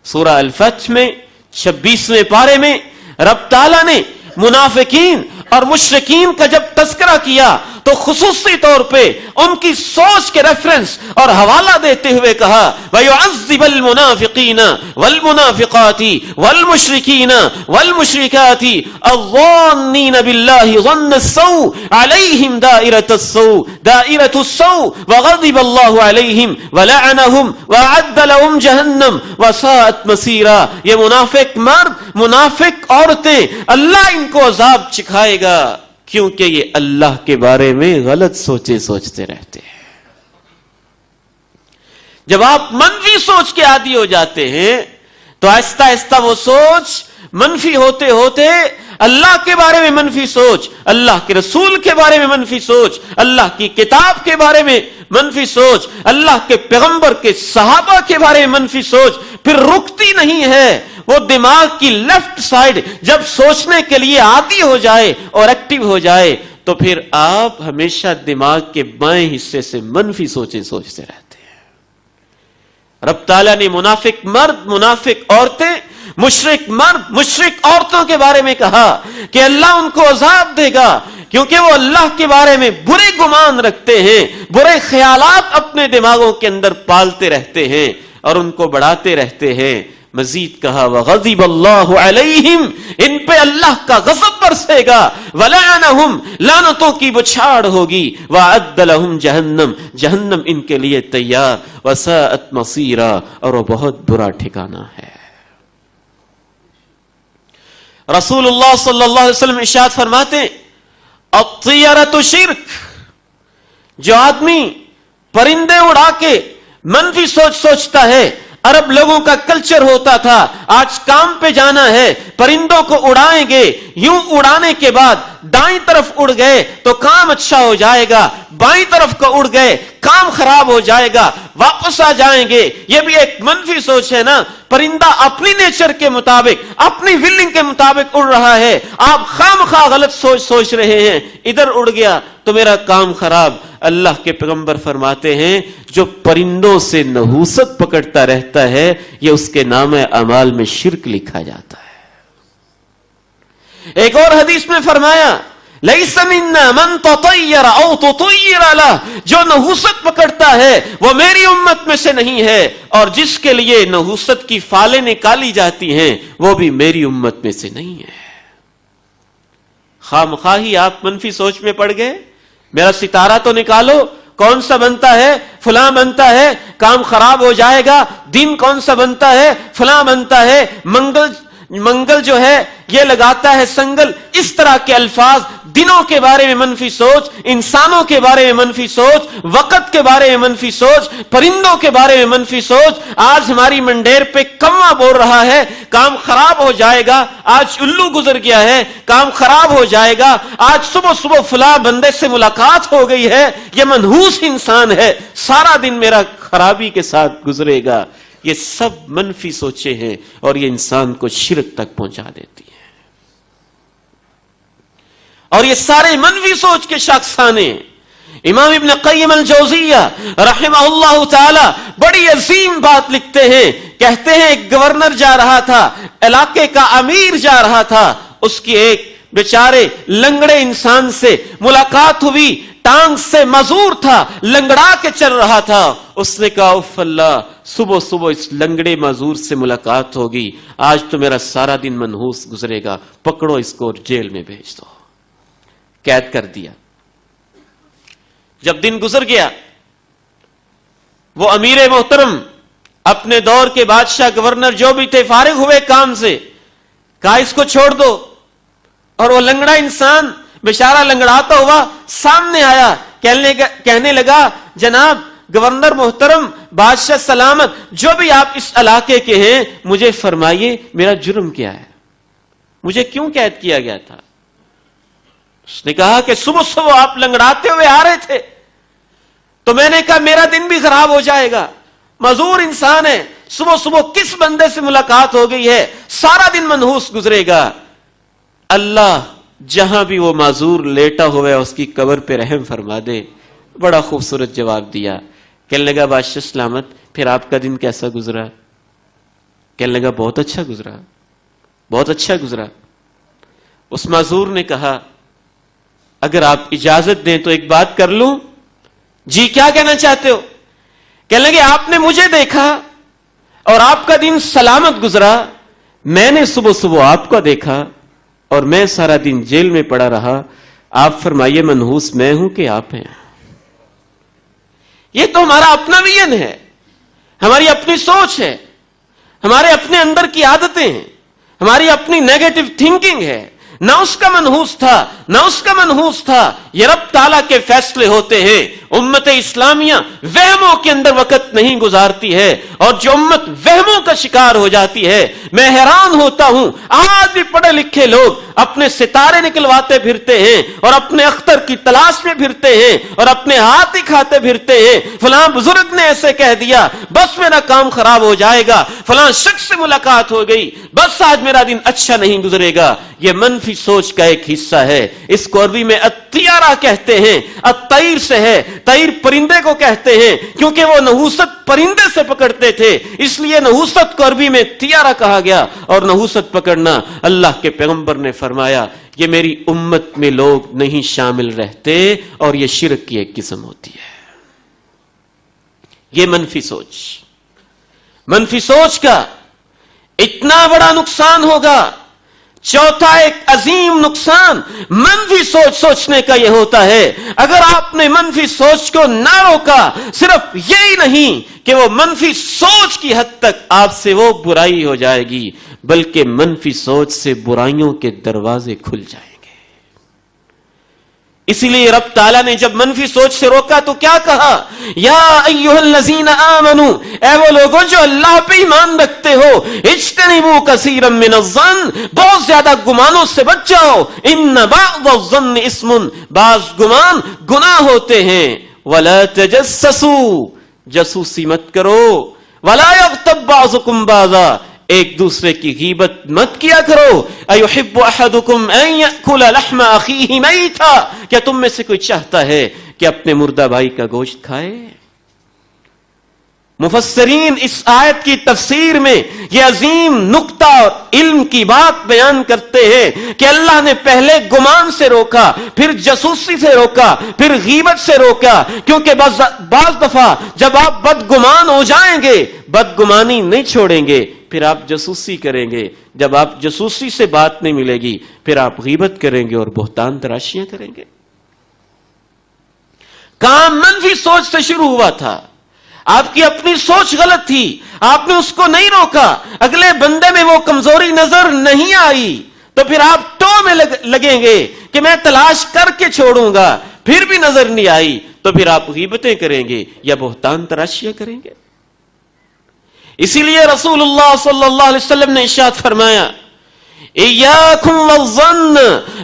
Speaker 1: سورہ الفتح میں 26ویں پارے میں رب تعالیٰ نے منافقین اور مشرکین کا جب تذکرہ کیا تو خصوصی طور پہ ان کی سوچ کے ریفرنس اور حوالہ دیتے ہوئے کہا وَيُعَذِّبَ الْمُنَافِقِينَ وَالْمُنَافِقَاتِ وَالْمُشْرِكِينَ وَالْمُشْرِكَاتِ الظَّانِّينَ بِاللَّهِ ظَنَّ السَّوْءِ عَلَيْهِمْ دَائِرَةُ السَّوْءِ وَغَضِبَ اللَّهُ عَلَيْهِمْ وَلَعَنَهُمْ وَأَعَدَّ لَهُمْ جَهَنَّمَ وَسَاءَتْ مَصِيرًا. یہ منافق مرد, منافق عورتیں, اللہ ان کو عذاب چکھائے گا کیونکہ یہ اللہ کے بارے میں غلط سوچے سوچتے رہتے ہیں. جب آپ منفی سوچ کے عادی ہو جاتے ہیں تو آہستہ آہستہ وہ سوچ منفی ہوتے ہوتے اللہ کے بارے میں منفی سوچ, اللہ کے رسول کے بارے میں منفی سوچ, اللہ کی کتاب کے بارے میں منفی سوچ, اللہ کے پیغمبر کے صحابہ کے بارے میں منفی سوچ پھر رکتی نہیں ہے. وہ دماغ کی لیفٹ سائڈ جب سوچنے کے لیے عادی ہو جائے اور ایکٹیو ہو جائے تو پھر آپ ہمیشہ دماغ کے بائیں حصے سے منفی سوچیں سوچتے رہتے ہیں. رب تعالیٰ نے منافق مرد, منافق عورتیں, مشرک مرد, مشرک عورتوں کے بارے میں کہا کہ اللہ ان کو عذاب دے گا کیونکہ وہ اللہ کے بارے میں برے گمان رکھتے ہیں, برے خیالات اپنے دماغوں کے اندر پالتے رہتے ہیں اور ان کو بڑھاتے رہتے ہیں. مزید کہا وَغَضِبَ اللَّهُ عَلَيْهِمْ, ان پہ اللہ کا غضب برسے گا, وَلَعَنَهُمْ, لعنتوں کی بچھاڑ ہوگی, وَأَعَدَّ لَهُمْ جَهَنَّمَ, جہنم ان کے لیے تیار, وَسَاءَتْ مَصِيرًا, اور وہ بہت برا ٹھکانہ ہے. رسول اللہ صلی اللہ علیہ وسلم ارشاد فرماتے الطیرۃ شرک, جو آدمی پرندے اڑا کے منفی سوچ سوچتا ہے, عرب لوگوں کا کلچر ہوتا تھا آج کام پہ جانا ہے پرندوں کو اڑائیں گے, یوں اڑانے کے بعد دائیں طرف اڑ گئے تو کام اچھا ہو جائے گا, بائیں طرف کو اڑ گئے کام خراب ہو جائے گا, واپس آ جائیں گے. یہ بھی ایک منفی سوچ ہے نا, پرندہ اپنی نیچر کے مطابق, اپنی ولنگ کے مطابق اڑ رہا ہے, آپ خامخواہ غلط سوچ رہے ہیں, ادھر اڑ گیا تو میرا کام خراب. اللہ کے پیغمبر فرماتے ہیں جو پرندوں سے نحوست پکڑتا رہتا ہے یہ اس کے نام اعمال میں شرک لکھا جاتا ہے. ایک اور حدیث میں فرمایا لَيْسَ مِنَّا مَن تَطَيَّرَ أَوْ تُطَيِّرَ لَهُ, جو نحوست پکڑتا ہے وہ میری امت میں سے نہیں ہے, اور جس کے لیے نحوست کی فالیں نکالی جاتی ہیں وہ بھی میری امت میں سے نہیں ہے. خواہ ہی آپ منفی سوچ میں پڑ گئے. میرا ستارہ تو نکالو, کون سا بنتا ہے؟ فلاں بنتا ہے, کام خراب ہو جائے گا. دن کون سا بنتا ہے؟ فلاں بنتا ہے. منگل جو ہے یہ لگاتا ہے سنگل. اس طرح کے الفاظ, دنوں کے بارے میں منفی سوچ, انسانوں کے بارے میں منفی سوچ, وقت کے بارے میں منفی سوچ, پرندوں کے بارے میں منفی سوچ. آج ہماری منڈیر پہ کوا بول رہا ہے, کام خراب ہو جائے گا. آج الو گزر گیا ہے, کام خراب ہو جائے گا. آج صبح صبح فلاں بندے سے ملاقات ہو گئی ہے, یہ منحوس انسان ہے, سارا دن میرا خرابی کے ساتھ گزرے گا. یہ سب منفی سوچیں ہیں اور یہ انسان کو شرک تک پہنچا دیتی ہیں. اور یہ سارے منفی سوچ کے شاخسانے. امام ابن قیم الجوزیہ رحمہ اللہ تعالی بڑی عظیم بات لکھتے ہیں. کہتے ہیں ایک گورنر جا رہا تھا, علاقے کا امیر جا رہا تھا, اس کی ایک بیچارے لنگڑے انسان سے ملاقات ہوئی. ٹانگ سے معذور تھا, لنگڑا کے چل رہا تھا. اس نے کہا اف اللہ, صبح صبح اس لنگڑے معذور سے ملاقات ہوگی, آج تو میرا سارا دن منحوس گزرے گا, پکڑو اس کو جیل میں بھیج دو. قید کر دیا. جب دن گزر گیا, وہ امیر محترم اپنے دور کے بادشاہ گورنر جو بھی تھے فارغ ہوئے کام سے, کہا اس کو چھوڑ دو. اور وہ لنگڑا انسان بیچارہ لنگڑاتا ہوا سامنے آیا, کہنے لگا جناب گورنر محترم, بادشاہ سلامت, جو بھی آپ اس علاقے کے ہیں مجھے فرمائیے میرا جرم کیا ہے, مجھے کیوں قید کیا گیا تھا؟ اس نے کہا کہ صبح صبح آپ لنگڑاتے ہوئے آ رہے تھے, تو میں نے کہا میرا دن بھی خراب ہو جائے گا, معذور انسان ہے, صبح صبح کس بندے سے ملاقات ہو گئی ہے, سارا دن منحوس گزرے گا. اللہ جہاں بھی وہ معذور لیٹا ہوا ہے اس کی قبر پہ رحم فرما دے. بڑا خوبصورت جواب دیا. کہنے لگا بادشاہ سلامت پھر آپ کا دن کیسا گزرا؟ کہنے لگا بہت اچھا گزرا, بہت اچھا گزرا. اس معذور نے کہا اگر آپ اجازت دیں تو ایک بات کر لوں؟ جی کیا کہنا چاہتے ہو؟ کہنے لگے آپ نے مجھے دیکھا اور آپ کا دن سلامت گزرا, میں نے صبح صبح آپ کو دیکھا اور میں سارا دن جیل میں پڑا رہا. آپ فرمائیے منحوس میں ہوں کہ آپ ہیں؟ یہ تو ہمارا اپنا ویژن ہے, ہماری اپنی سوچ ہے, ہمارے اپنے اندر کی عادتیں ہیں, ہماری اپنی نیگیٹو تھنکنگ ہے. نہ اس کا منحوس تھا نہ اس کا منحوس تھا. یہ رب تعالیٰ کے فیصلے ہوتے ہیں. امت اسلامیہ وہموں کے اندر وقت نہیں گزارتی ہے, اور جو امت وہموں کا شکار ہو جاتی ہے, میں حیران ہوتا ہوں آج بھی پڑھے لکھے لوگ اپنے ستارے نکلواتے پھرتے ہیں اور اپنے اختر کی تلاش میں پھرتے ہیں اور اپنے ہاتھ ہی کھاتے پھرتے ہیں. فلاں بزرگ نے ایسے کہہ دیا بس میرا کام خراب ہو جائے گا, فلاں شخص سے ملاقات ہو گئی بس آج میرا دن اچھا نہیں گزرے گا. یہ منفی سوچ کا ایک حصہ ہے. اس کو عربی میں الطیارہ کہتے ہیں, الطیر سے ہے, طیر پرندے کو کہتے ہیں, کیونکہ وہ نحوست پرندے سے پکڑتے تھے اس لیے نحوست کو عربی میں طیارہ کہا گیا. اور نحوست پکڑنا اللہ کے پیغمبر نے فرمایا یہ میری امت میں لوگ نہیں شامل رہتے, اور یہ شرک کی ایک قسم ہوتی ہے. یہ منفی سوچ, منفی سوچ کا اتنا بڑا نقصان ہوگا. چوتھا ایک عظیم نقصان منفی سوچ سوچنے کا یہ ہوتا ہے, اگر آپ نے منفی سوچ کو نہ روکا, صرف یہی نہیں کہ وہ منفی سوچ کی حد تک آپ سے وہ برائی ہو جائے گی, بلکہ منفی سوچ سے برائیوں کے دروازے کھل جائیں گے. اسی لیے رب تعالیٰ نے جب منفی سوچ سے روکا تو کیا کہا؟ یا ایھا الذین آمنوا, اے وہ لوگوں جو اللہ پہ ایمان رکھتے ہو, اجتنبوا کثیرا من الظن, بہت زیادہ گمانوں سے بچ جاؤ. ان بعض الظن اسم, بعض گمان گناہ ہوتے ہیں. ولا تجسسوا, جاسوسی مت کرو. ولا یغتب بعضکم بعضا, ایک دوسرے کی غیبت مت کیا کرو. ایحب احدکم ان یاکل لحم اخیہ میتا, کیا تم میں سے کوئی چاہتا ہے کہ اپنے مردہ بھائی کا گوشت کھائے؟ مفسرین اس آیت کی تفسیر میں یہ عظیم نقطہ اور علم کی بات بیان کرتے ہیں کہ اللہ نے پہلے گمان سے روکا, پھر جاسوسی سے روکا, پھر غیبت سے روکا, کیونکہ بعض دفعہ جب آپ بدگمان ہو جائیں گے بدگمانی نہیں چھوڑیں گے,
Speaker 2: پھر آپ جاسوسی کریں گے. جب آپ جاسوسی سے بات نہیں ملے گی پھر آپ غیبت کریں گے اور بہتان تراشیاں کریں گے. کام منفی سوچ سے شروع ہوا تھا. آپ کی اپنی سوچ غلط تھی, آپ نے اس کو نہیں روکا. اگلے بندے میں وہ کمزوری نظر نہیں آئی تو پھر آپ ٹو میں لگیں گے کہ میں تلاش کر کے چھوڑوں گا, پھر بھی نظر نہیں آئی تو پھر آپ غیبتیں کریں گے یا بہتان تراشیاں کریں گے. اسی لیے رسول اللہ صلی اللہ علیہ وسلم نے ارشاد فرمایا, ایاکم والظن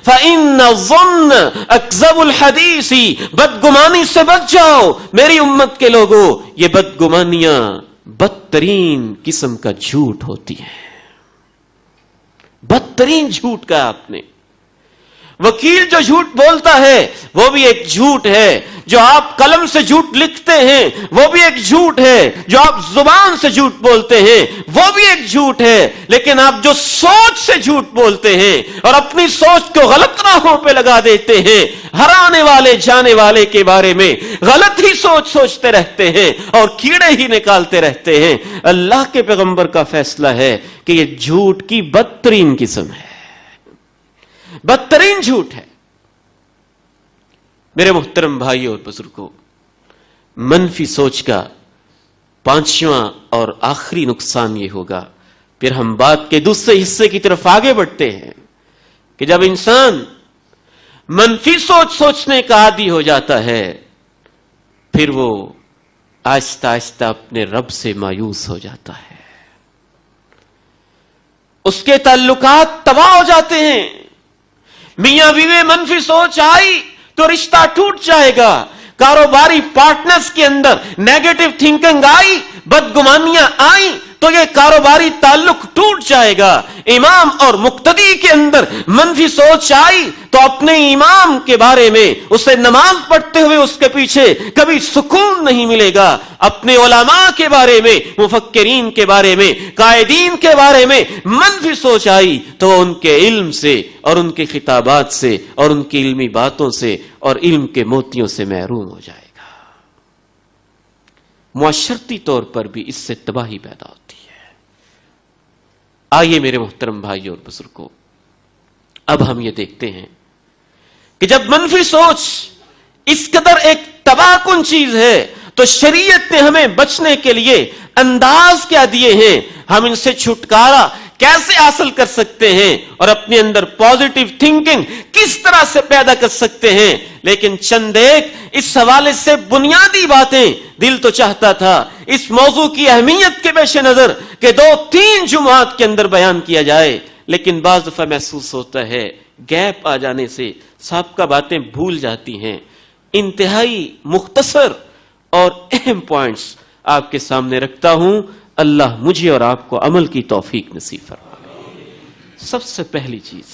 Speaker 2: فإن الظن اکذب الحدیث, بدگمانی سے بچ جاؤ میری امت کے لوگوں, یہ بدگمانیاں بدترین قسم کا جھوٹ ہوتی ہیں. بدترین جھوٹ کا آپ نے. وکیل جو جھوٹ بولتا ہے وہ بھی ایک جھوٹ ہے, جو آپ قلم سے جھوٹ لکھتے ہیں وہ بھی ایک جھوٹ ہے, جو آپ زبان سے جھوٹ بولتے ہیں وہ بھی ایک جھوٹ ہے. لیکن آپ جو سوچ سے جھوٹ بولتے ہیں اور اپنی سوچ کو غلط راہوں پہ لگا دیتے ہیں, ہر آنے والے جانے والے کے بارے میں غلط ہی سوچتے رہتے ہیں اور کیڑے ہی نکالتے رہتے ہیں. اللہ کے پیغمبر کا فیصلہ ہے کہ یہ جھوٹ کی بدترین قسم ہے, بدترین جھوٹ ہے. میرے محترم بھائیوں اور بزرگوں, منفی سوچ کا پانچواں اور آخری نقصان یہ ہوگا, پھر ہم بات کے دوسرے حصے کی طرف آگے بڑھتے ہیں کہ جب انسان منفی سوچنے کا عادی ہو جاتا ہے پھر وہ آہستہ آہستہ اپنے رب سے مایوس ہو جاتا ہے, اس کے تعلقات تباہ ہو جاتے ہیں. میاں بیوی منفی سوچ آئی تو رشتہ ٹوٹ جائے گا. کاروباری پارٹنرز کے اندر نیگیٹو تھنکنگ آئی, بدگمانیاں آئیں تو یہ کاروباری تعلق ٹوٹ جائے گا. امام اور مقتدی کے اندر منفی سوچ آئی تو اپنے امام کے بارے میں اسے نماز پڑھتے ہوئے اس کے پیچھے کبھی سکون نہیں ملے گا. اپنے علماء کے بارے میں, مفکرین کے بارے میں, قائدین کے بارے میں منفی سوچ آئی تو ان کے علم سے اور ان کے خطابات سے اور ان کی علمی باتوں سے اور علم کے موتیوں سے محروم ہو جائے گا. معاشرتی طور پر بھی اس سے تباہی پیدا ہوتی ہے. آئیے میرے محترم بھائی اور بزرگوں, اب ہم یہ دیکھتے ہیں کہ جب منفی سوچ اس قدر ایک تباہ کن چیز ہے تو شریعت نے ہمیں بچنے کے لیے انداز کیا دیے ہیں, ہم ان سے چھٹکارا کیسے حاصل کر سکتے ہیں اور اپنے اندر پازیٹیو تھنکنگ کس طرح سے پیدا کر سکتے ہیں. لیکن چند ایک اس حوالے سے بنیادی باتیں دل تو چاہتا تھا اس موضوع کی اہمیت کے پیش نظر کہ 2-3 جمعات کے اندر بیان کیا جائے, لیکن بعض دفعہ محسوس ہوتا ہے گیپ آ جانے سے سابقہ باتیں بھول جاتی ہیں. انتہائی مختصر اور اہم پوائنٹس آپ کے سامنے رکھتا ہوں. اللہ مجھے اور آپ کو عمل کی توفیق نصیب فرمائے. سب سے پہلی چیز,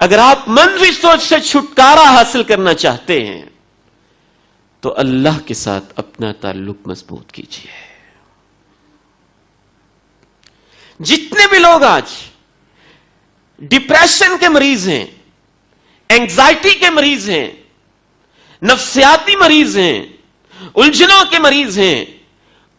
Speaker 2: اگر آپ منفی سوچ سے چھٹکارا حاصل کرنا چاہتے ہیں تو اللہ کے ساتھ اپنا تعلق مضبوط کیجیے. جتنے بھی لوگ آج ڈپریشن کے مریض ہیں, اینگزائٹی کے مریض ہیں, نفسیاتی مریض ہیں, الجھنوں کے مریض ہیں,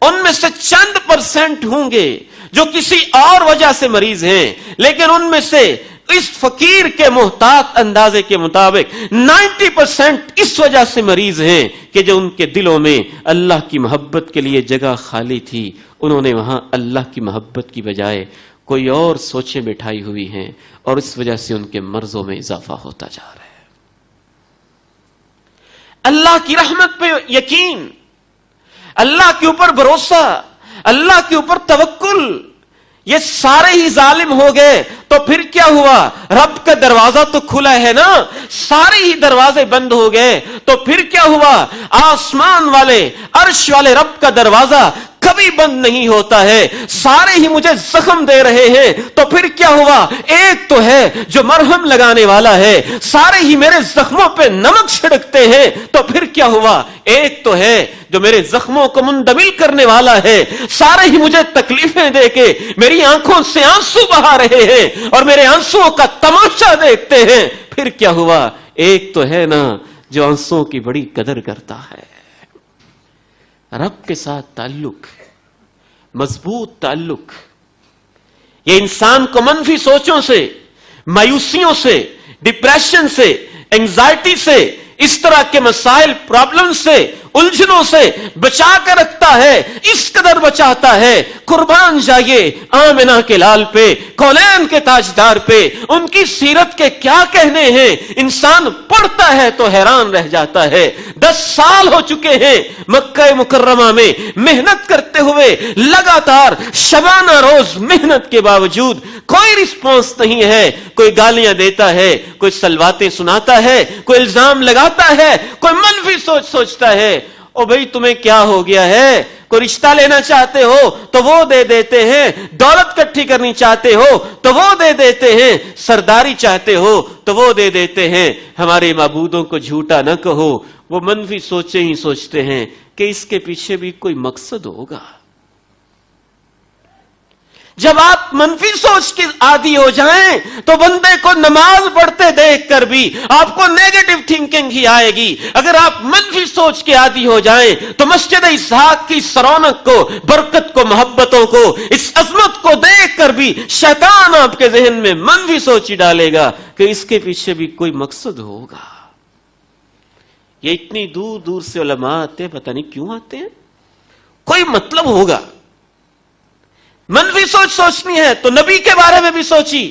Speaker 2: ان میں سے چند % ہوں گے جو کسی اور وجہ سے مریض ہیں, لیکن ان میں سے اس فقیر کے محتاط اندازے کے مطابق 90% اس وجہ سے مریض ہیں کہ جو ان کے دلوں میں اللہ کی محبت کے لیے جگہ خالی تھی, انہوں نے وہاں اللہ کی محبت کی بجائے کوئی اور سوچیں بٹھائی ہوئی ہیں اور اس وجہ سے ان کے مرضوں میں اضافہ ہوتا جا رہا ہے. اللہ کی رحمت پہ یقین, اللہ کے اوپر بھروسہ, اللہ کے اوپر توکل, یہ سارے ہی ظالم ہو گئے تو پھر کیا ہوا؟ رب کا دروازہ تو کھلا ہے نا, سارے ہی دروازے بند ہو گئے تو پھر کیا ہوا؟ آسمان والے عرش والے رب کا دروازہ کبھی بند نہیں ہوتا ہے, سارے ہی مجھے زخم دے رہے ہیں تو پھر کیا ہوا؟ ایک تو ہے جو مرہم لگانے والا ہے, سارے ہی میرے زخموں پہ نمک چھڑکتے ہیں تو پھر کیا ہوا؟ ایک تو ہے جو میرے زخموں کو مندمل کرنے والا ہے, سارے ہی مجھے تکلیفیں دے کے میری آنکھوں سے آنسو بہا رہے ہیں اور میرے آنسوؤں کا تماشا دیکھتے ہیں, پھر کیا ہوا؟ ایک تو ہے نا جو آنسوؤں کی بڑی قدر کرتا ہے. رب کے ساتھ تعلق, مضبوط تعلق یہ انسان کو منفی سوچوں سے، مایوسیوں سے، ڈپریشن سے، اینگزائٹی سے، اس طرح کے مسائل، پرابلم سے، الجھنوں سے بچا کر رکھتا ہے، اس قدر بچاتا ہے۔ قربان جائیے آمنہ کے لال پہ، کونین کے تاجدار پہ، ان کی سیرت کے کیا کہنے ہیں، انسان پڑھتا ہے تو حیران رہ جاتا ہے۔ 10 سال ہو چکے ہیں مکہ مکرمہ میں محنت کرتے ہوئے، لگاتار شبانہ روز محنت کے باوجود کوئی رسپانس نہیں ہے۔ کوئی گالیاں دیتا ہے، کوئی سلواتیں سناتا ہے، کوئی الزام لگاتا ہے، کوئی منفی سوچتا ہے۔ او بھئی تمہیں کیا ہو گیا ہے؟ کوئی رشتہ لینا چاہتے ہو تو وہ دے دیتے ہیں، دولت کٹھی کرنی چاہتے ہو تو وہ دے دیتے ہیں، سرداری چاہتے ہو تو وہ دے دیتے ہیں۔ ہمارے معبودوں کو جھوٹا نہ کہو، وہ منفی سوچیں ہی سوچتے ہیں کہ اس کے پیچھے بھی کوئی مقصد ہوگا۔ جب آپ منفی سوچ کے عادی ہو جائیں تو بندے کو نماز پڑھتے دیکھ کر بھی آپ کو نیگیٹو تھنکنگ ہی آئے گی۔ اگر آپ منفی سوچ کے عادی ہو جائیں تو مسجد اسحاق کی رونق کو، برکت کو، محبتوں کو، اس عظمت کو دیکھ کر بھی شیطان آپ کے ذہن میں منفی سوچ ہی ڈالے گا کہ اس کے پیچھے بھی کوئی مقصد ہوگا۔ یہ اتنی دور دور سے علماء آتے ہیں، پتہ نہیں کیوں آتے ہیں، کوئی مطلب ہوگا۔ منفی سوچ سوچنی ہے تو نبی کے بارے میں بھی سوچی،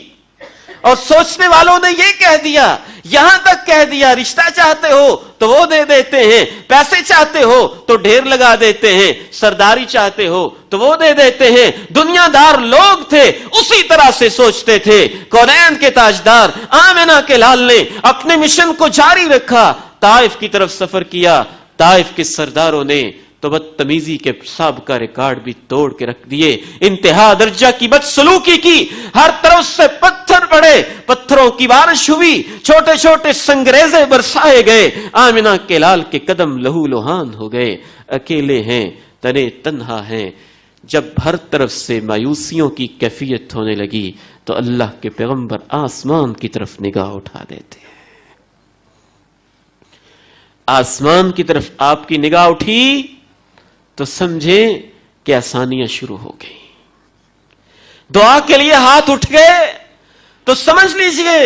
Speaker 2: اور سوچنے والوں نے یہ کہہ دیا، یہاں تک کہہ دیا رشتہ چاہتے ہو تو وہ دے دیتے ہیں، پیسے چاہتے ہو تو ڈھیر لگا دیتے ہیں، سرداری چاہتے ہو تو وہ دے دیتے ہیں۔ دنیا دار لوگ تھے اسی طرح سے سوچتے تھے۔ کونین کے تاجدار آمنہ کے لال نے اپنے مشن کو جاری رکھا، طائف کی طرف سفر کیا۔ طائف کے سرداروں نے تو بدتمیزی کے سابقہ ریکارڈ بھی توڑ کے رکھ دیے، انتہا درجہ کی بدسلوکی کی، ہر طرف سے پتھر پڑے، پتھروں کی بارش ہوئی، چھوٹے چھوٹے سنگریزے برسائے گئے۔ آمنہ کے لال کے قدم لہو لہان ہو گئے، اکیلے ہیں، تنے تنہا ہیں۔ جب ہر طرف سے مایوسیوں کی کیفیت ہونے لگی تو اللہ کے پیغمبر آسمان کی طرف نگاہ اٹھا دیتے ہیں۔ آسمان کی طرف آپ کی نگاہ اٹھی تو سمجھیں کہ آسانیاں شروع ہو گئی۔ دعا کے لیے ہاتھ اٹھ گئے تو سمجھ لیجئے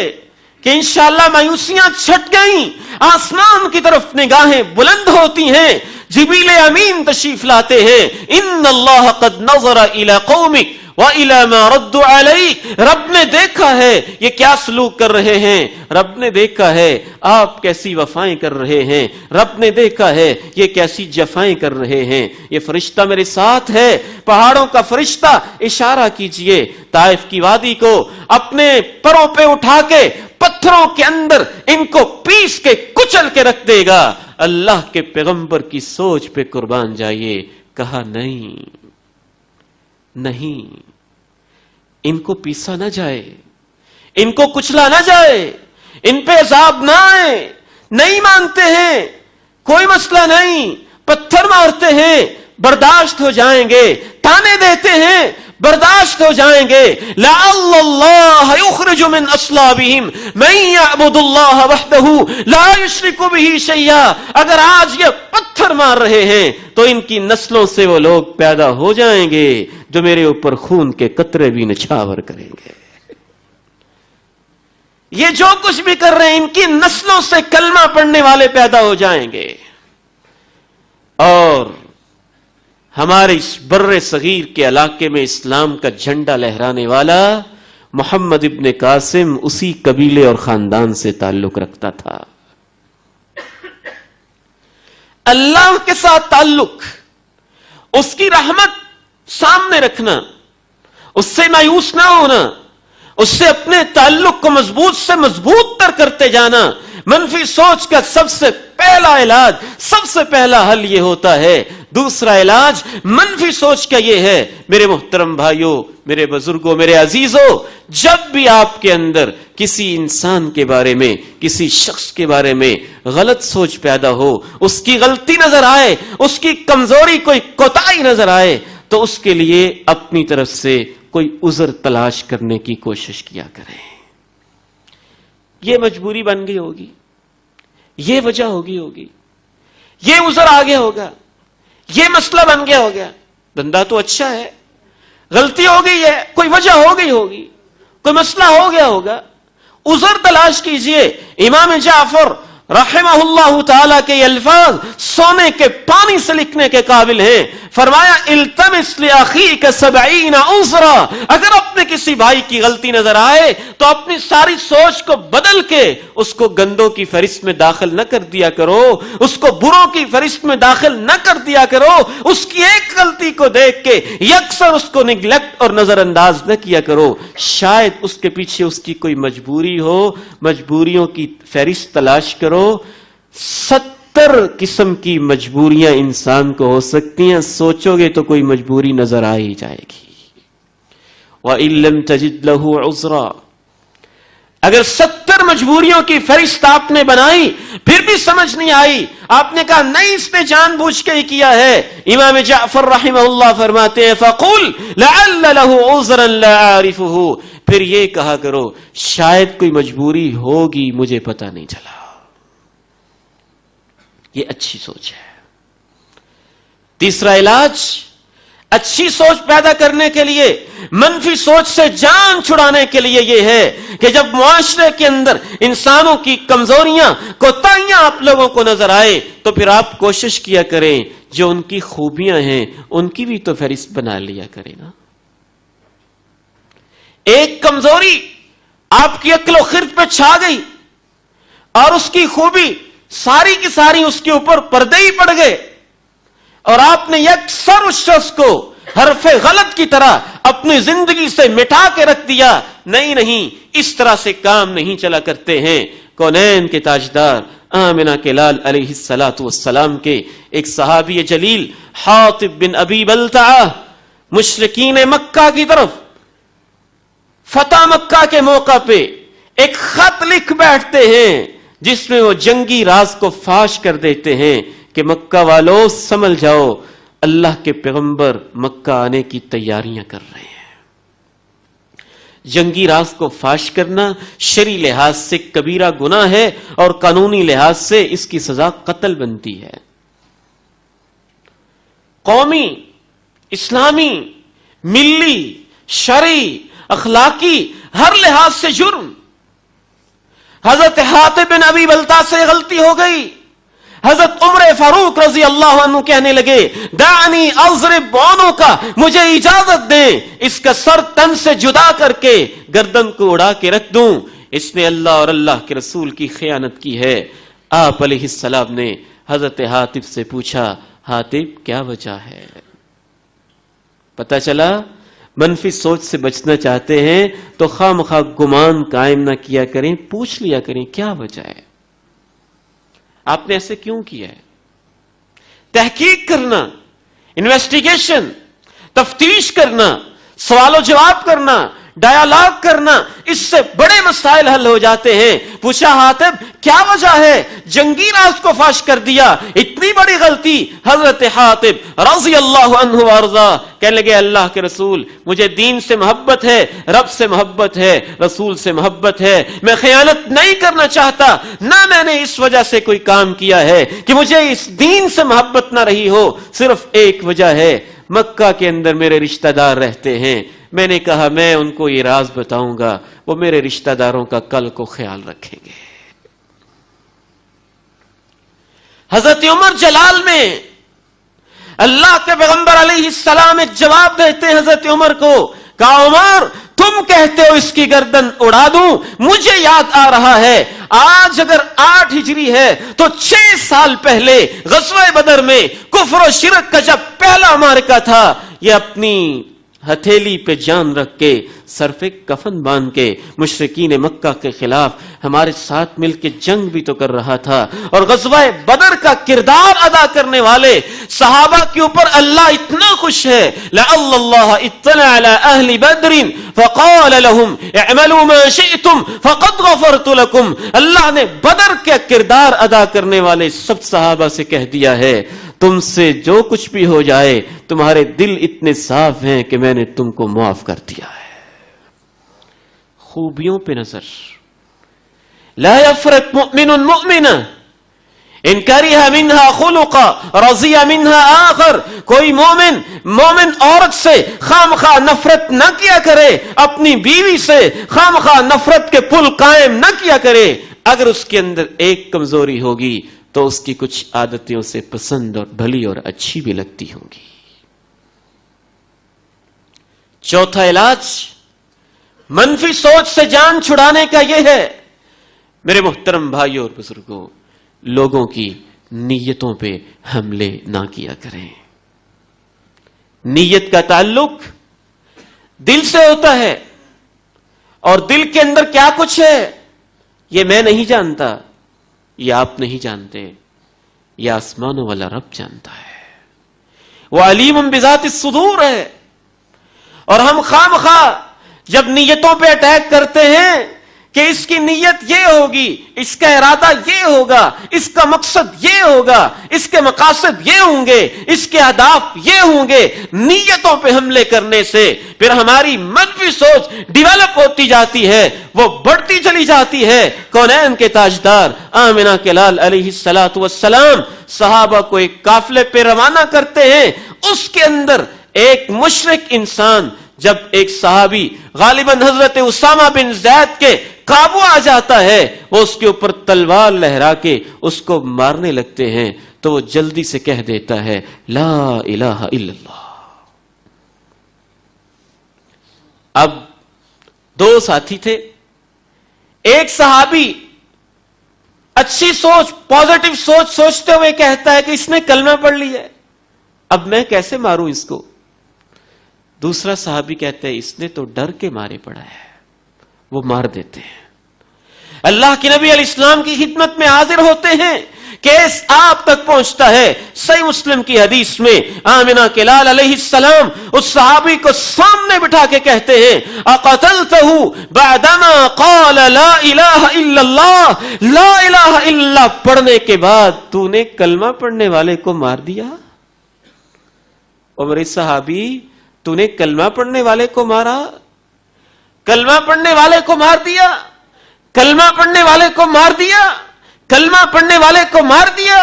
Speaker 2: کہ انشاءاللہ مایوسیاں چھٹ گئیں، آسمان کی طرف نگاہیں بلند ہوتی ہیں، جبریل امین تشریف لاتے ہیں۔ ان اللہ قد نظر الی قومک وَإِلَى مَا رَدُّ عَلَيْكَ، رب نے دیکھا ہے یہ کیا سلوک کر رہے ہیں، رب نے دیکھا ہے آپ کیسی وفائیں کر رہے ہیں، رب نے دیکھا ہے یہ کیسی جفائیں کر رہے ہیں۔ یہ فرشتہ میرے ساتھ ہے، پہاڑوں کا فرشتہ، اشارہ کیجئے طائف کی وادی کو، اپنے پروں پہ اٹھا کے پتھروں کے اندر ان کو پیس کے کچل کے رکھ دے گا۔ اللہ کے پیغمبر کی سوچ پہ قربان جائیے، کہا نہیں، ان کو پیسا نہ جائے، ان کو کچلا نہ جائے، ان پہ عذاب نہ آئے۔ نہیں مانتے ہیں، کوئی مسئلہ نہیں، پتھر مارتے ہیں، برداشت ہو جائیں گے، تانے دیتے ہیں، برداشت ہو جائیں گے۔ لعل اللہ یخرج من اصلابہم من یعبد اللہ وحدہ لا یشرک بہ شیئا، اگر آج یہ پتھر مار رہے ہیں تو ان کی نسلوں سے وہ لوگ پیدا ہو جائیں گے جو میرے اوپر خون کے قطرے بھی نچھاور کریں گے۔ یہ جو کچھ بھی کر رہے ہیں ان کی نسلوں سے کلمہ پڑھنے والے پیدا ہو جائیں گے، اور ہمارے اس بر صغیر کے علاقے میں اسلام کا جھنڈا لہرانے والا محمد ابن قاسم اسی قبیلے اور خاندان سے تعلق رکھتا تھا۔ اللہ کے ساتھ تعلق، اس کی رحمت سامنے رکھنا، اس سے مایوس نہ ہونا، اس سے اپنے تعلق کو مضبوط سے مضبوط تر کرتے جانا۔ منفی سوچ کا سب سے پہلا علاج، سب سے پہلا حل یہ ہوتا ہے۔ دوسرا علاج منفی سوچ کا یہ ہے، میرے محترم بھائیوں، میرے بزرگوں، میرے عزیزوں، جب بھی آپ کے اندر کسی انسان کے بارے میں، کسی شخص کے بارے میں غلط سوچ پیدا ہو، اس کی غلطی نظر آئے، اس کی کمزوری، کوئی کوتاہی نظر آئے، تو اس کے لیے اپنی طرف سے کوئی عذر تلاش کرنے کی کوشش کیا کریں۔ یہ مجبوری بن گئی ہوگی، یہ وجہ ہوگی، یہ عذر آگے ہوگا، یہ مسئلہ بن گیا ہوگا۔ بندہ تو اچھا ہے، غلطی ہو گئی ہے، کوئی وجہ ہو گئی ہوگی، کوئی مسئلہ ہو گیا ہوگا، عذر تلاش کیجئے۔ امام جعفر رحمہ اللہ تعالی کے یہ الفاظ سونے کے پانی سے لکھنے کے قابل ہیں۔ فرمایا التمس لاخیک 70 عذرا، اگر اپنے کسی بھائی کی غلطی نظر آئے تو اپنی ساری سوچ کو بدل کے اس کو گندوں کی فہرست میں داخل نہ کر دیا کرو، اس کو بروں کی فہرست میں داخل نہ کر دیا کرو، اس کی ایک غلطی کو دیکھ کے یکسر اس کو نگلیکٹ اور نظر انداز نہ کیا کرو، شاید اس کے پیچھے اس کی کوئی مجبوری ہو، مجبوریوں کی فہرست تلاش کرو۔ 70 قسم کی مجبوریاں انسان کو ہو سکتی ہیں، سوچو گے تو کوئی مجبوری نظر آ ہی جائے گی۔ وَإِن لَّمْ تَجِدْ لَهُ عُذْرًا، اگر 70 مجبوریوں کی فہرست آپ نے بنائی پھر بھی سمجھ نہیں آئی، آپ نے کہا نہیں اس نے جان بوجھ کے ہی کیا ہے، امام جعفر رحمہ اللہ فرماتے ہیں فَقُلْ لَعَلَّ لَهُ عُذْرًا لَا أَعْرِفُهُ، پھر یہ کہا کرو شاید کوئی مجبوری ہوگی مجھے پتہ نہیں چلا۔ یہ اچھی سوچ ہے۔ تیسرا علاج اچھی سوچ پیدا کرنے کے لیے، منفی سوچ سے جان چھڑانے کے لیے یہ ہے کہ جب معاشرے کے اندر انسانوں کی کمزوریاں، کوتاہیاں آپ لوگوں کو نظر آئے تو پھر آپ کوشش کیا کریں جو ان کی خوبیاں ہیں ان کی بھی تو فہرست بنا لیا کریں نا۔ ایک کمزوری آپ کی عقل و خرد پہ چھا گئی اور اس کی خوبی ساری کی ساری اس کے اوپر پردے ہی پڑ گئے اور آپ نے یکسر اس شخص کو حرف غلط کی طرح اپنی زندگی سے مٹا کے رکھ دیا۔ نہیں، اس طرح سے کام نہیں چلا کرتے ہیں۔ کونین کے تاجدار آمنہ کے لال علیہ السلام کے ایک صحابی جلیل حاطب بن ابی بلتعہ مشرکین مکہ کی طرف فتح مکہ کے موقع پہ ایک خط لکھ بیٹھتے ہیں جس میں وہ جنگی راز کو فاش کر دیتے ہیں کہ مکہ والوں سمجھ جاؤ اللہ کے پیغمبر مکہ آنے کی تیاریاں کر رہے ہیں۔ جنگی راز کو فاش کرنا شرعی لحاظ سے کبیرہ گناہ ہے اور قانونی لحاظ سے اس کی سزا قتل بنتی ہے۔ قومی، اسلامی، ملی، شرعی، اخلاقی ہر لحاظ سے جرم۔ حضرت حاطب بن ابی بلتعہ سے غلطی ہو گئی، حضرت عمر فاروق رضی اللہ عنہ کہنے لگے دعنی اضرب عنقہ، مجھے اجازت دیں اس کا سر تن سے جدا کر کے گردن کو اڑا کے رکھ دوں، اس نے اللہ اور اللہ کے رسول کی خیانت کی ہے۔ آپ علیہ السلام نے حضرت حاطب سے پوچھا حاطب کیا وجہ ہے؟ پتہ چلا منفی سوچ سے بچنا چاہتے ہیں تو خواہ مخواہ گمان قائم نہ کیا کریں، پوچھ لیا کریں کیا وجہ ہے، آپ نے ایسے کیوں کیا ہے۔ تحقیق کرنا، انویسٹیگیشن، تفتیش کرنا، سوال و جواب کرنا، ڈائیلاگ کرنا، اس سے بڑے مسائل حل ہو جاتے ہیں۔ پوچھا حاطب کیا وجہ ہے، جنگی راز کو فاش کر دیا، اتنی بڑی غلطی۔ حضرت حاطب رضی اللہ عنہ وارضا کہنے لگے اللہ کے رسول مجھے دین سے محبت ہے، رب سے محبت ہے، رسول سے محبت ہے، میں خیانت نہیں کرنا چاہتا، نہ میں نے اس وجہ سے کوئی کام کیا ہے کہ مجھے اس دین سے محبت نہ رہی ہو، صرف ایک وجہ ہے مکہ کے اندر میرے رشتہ دار رہتے ہیں، میں نے کہا میں ان کو یہ راز بتاؤں گا، وہ میرے رشتہ داروں کا کل کو خیال رکھیں گے۔ حضرت عمر جلال میں اللہ کے پیغمبر علیہ السلام ایک جواب دیتے ہیں حضرت عمر کو، کہا عمر تم کہتے ہو اس کی گردن اڑا دوں، مجھے یاد آ رہا ہے آج اگر 8 ہجری ہے تو 6 سال پہلے غزوہ بدر میں کفر و شرک کا جب پہلا معرکہ تھا، یہ اپنی ہتھیلی پہ جان رکھ کے سر پہ کفن باندھ کے مشرکین مکہ کے خلاف ہمارے ساتھ مل کے جنگ بھی تو کر رہا تھا، اور غزوہ بدر کا کردار ادا کرنے والے صحابہ کے اوپر اللہ اتنا خوش ہے، لعل اللہ اطلع علی اہل بدر فقال لهم اعملوا ما شئتم فقد غفرت لكم، اللہ نے بدر کا کردار ادا کرنے والے سب صحابہ سے کہہ دیا ہے تم سے جو کچھ بھی ہو جائے تمہارے دل اتنے صاف ہیں کہ میں نے تم کو معاف کر دیا ہے۔ خوبیوں پہ نظر، لا یفرق مؤمن مؤمنہ، ان کریہ منہا خلقا رضی منہا آخر. کوئی مومن عورت سے خامخواہ نفرت نہ کیا کرے, اپنی بیوی سے خامخواہ نفرت کے پل قائم نہ کیا کرے. اگر اس کے اندر ایک کمزوری ہوگی تو اس کی کچھ عادتیں اسے پسند اور بھلی اور اچھی بھی لگتی ہوں گی. چوتھا علاج منفی سوچ سے جان چھڑانے کا یہ ہے میرے محترم بھائیوں اور بزرگوں, لوگوں کی نیتوں پہ حملے نہ کیا کریں. نیت کا تعلق دل سے ہوتا ہے, اور دل کے اندر کیا کچھ ہے یہ میں نہیں جانتا, یہ آپ نہیں جانتے, یہ آسمانوں والا رب جانتا ہے. وہ علیم بذات الصدور ہے. اور ہم خامخواہ جب نیتوں پہ اٹیک کرتے ہیں کہ اس کی نیت یہ ہوگی, اس کا ارادہ یہ ہوگا, اس کا مقصد یہ ہوگا, اس کے مقاصد یہ ہوں گے, اس کے اہداف یہ ہوں گے, نیتوں پہ حملے کرنے سے پھر ہماری منفی سوچ ڈیولپ ہوتی جاتی ہے, وہ بڑھتی چلی جاتی ہے. کونین کے تاجدار آمنہ کے لال علیہ السلام صحابہ کو ایک قافلے پہ روانہ کرتے ہیں. اس کے اندر ایک مشرک انسان, جب ایک صحابی غالباً حضرت اسامہ بن زید کے قابو آ جاتا ہے, وہ اس کے اوپر تلوار لہرا کے اس کو مارنے لگتے ہیں, تو وہ جلدی سے کہہ دیتا ہے لا الہ الا اللہ. اب دو ساتھی تھے, ایک صحابی اچھی سوچ, پازیٹو سوچ سوچتے ہوئے کہتا ہے کہ اس نے کلمہ پڑھ لی ہے, اب میں کیسے ماروں اس کو. دوسرا صحابی کہتے ہیں اس نے تو ڈر کے مارے پڑا ہے, وہ مار دیتے ہیں. اللہ کے نبی علیہ السلام کی خدمت میں حاضر ہوتے ہیں, کیس آپ تک پہنچتا ہے. صحیح مسلم کی حدیث میں آمنہ کے لال علیہ السلام اس صحابی کو سامنے بٹھا کے کہتے ہیں اقتلتہ بعدما قال لا الہ الا اللہ, لا الہ الا اللہ پڑھنے کے بعد تو نے کلمہ پڑھنے والے کو مار دیا. اور میرے صحابی تو نے کلمہ پڑھنے والے کو مارا, کلمہ پڑھنے والے کو مار دیا, کلمہ پڑھنے والے کو مار دیا, کلمہ پڑھنے والے کو مار دیا.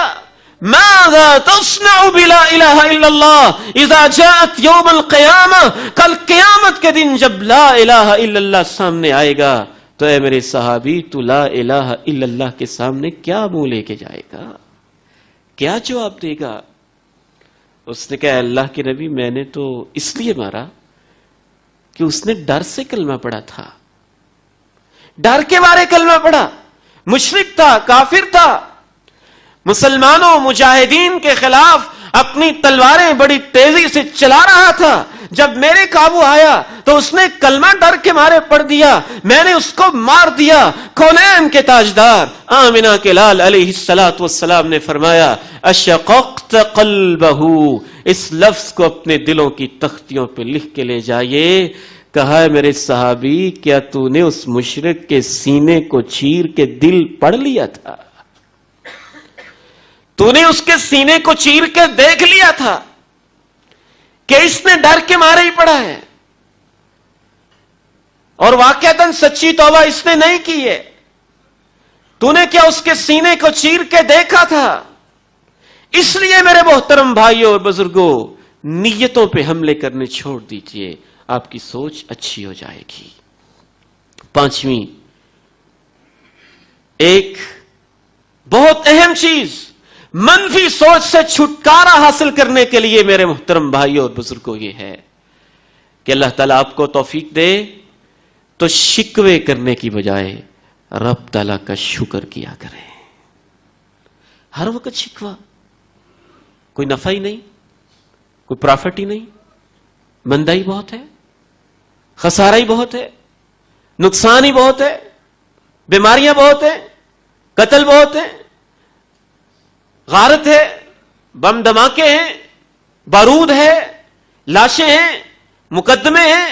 Speaker 2: ماذا تصنع بلا الہ الا اللہ اذا جاءت یوم القیامہ, کل قیامت کے دن جب لا الہ الا اللہ سامنے آئے گا تو اے میرے صحابی تو لا الہ الا اللہ کے سامنے کیا منہ لے کے جائے گا, کیا جواب دے گا. اس نے کہا اللہ کے نبی میں نے تو اس لیے مارا کہ اس نے ڈر سے کلمہ پڑھا تھا, ڈر کے بارے کلمہ پڑھا. مشرک تھا, کافر تھا, مسلمانوں مجاہدین کے خلاف اپنی تلواریں بڑی تیزی سے چلا رہا تھا. جب میرے قابو آیا تو اس نے کلمہ ڈر کے مارے پڑھ دیا, میں نے اس کو مار دیا. کونین کے تاجدار آمنہ کے لال علیہ السلام نے فرمایا اشققت قلبہ, اس لفظ کو اپنے دلوں کی تختیوں پہ لکھ کے لے جائیے. کہا ہے میرے صحابی کیا تو نے اس مشرک کے سینے کو چیر کے دل پڑھ لیا تھا, تو نے اس کے سینے کو چیر کے دیکھ لیا تھا کہ اس نے ڈر کے مارے ہی پڑا ہے, اور واقعتاً سچی توبہ اس نے نہیں کی ہے. تو نے کیا اس کے سینے کو چیر کے دیکھا تھا. اس لیے میرے محترم بھائیوں اور بزرگوں نیتوں پہ حملے کرنے چھوڑ دیجئے, آپ کی سوچ اچھی ہو جائے گی. پانچویں ایک بہت اہم چیز منفی سوچ سے چھٹکارا حاصل کرنے کے لیے میرے محترم بھائیوں اور بزرگوں یہ ہے کہ اللہ تعالیٰ آپ کو توفیق دے تو شکوے کرنے کی بجائے رب تعالیٰ کا شکر کیا کریں. ہر وقت شکوہ, کوئی نفع ہی نہیں, کوئی پرافٹ ہی نہیں, مندائی بہت ہے, خسارہ ہی بہت ہے, نقصان ہی بہت ہے, بیماریاں بہت ہیں, قتل بہت ہیں, غارت ہے, بم دھماکے ہیں, بارود ہے, لاشیں ہیں, مقدمے ہیں,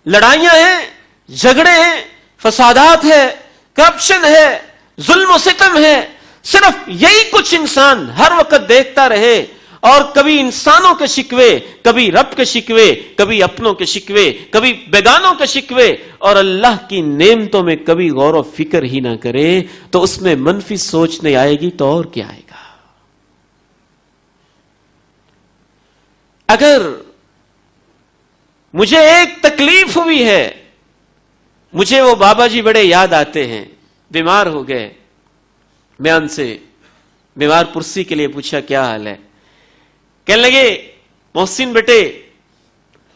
Speaker 2: لڑائیاں ہیں, جھگڑے ہیں, فسادات ہے, کرپشن ہے, ظلم و ستم ہے. صرف یہی کچھ انسان ہر وقت دیکھتا رہے اور کبھی انسانوں کے شکوے, کبھی رب کے شکوے, کبھی اپنوں کے شکوے, کبھی بیگانوں کے شکوے, اور اللہ کی نعمتوں میں کبھی غور و فکر ہی نہ کرے, تو اس میں منفی سوچ نہیں آئے گی تو اور کیا آئے گا. اگر مجھے ایک تکلیف ہوئی ہے، مجھے وہ بابا جی بڑے یاد آتے ہیں، بیمار ہو گئے، میں ان سے بیمار پرسی کے لیے پوچھا کیا حال ہے، کہنے لگے محسن بیٹے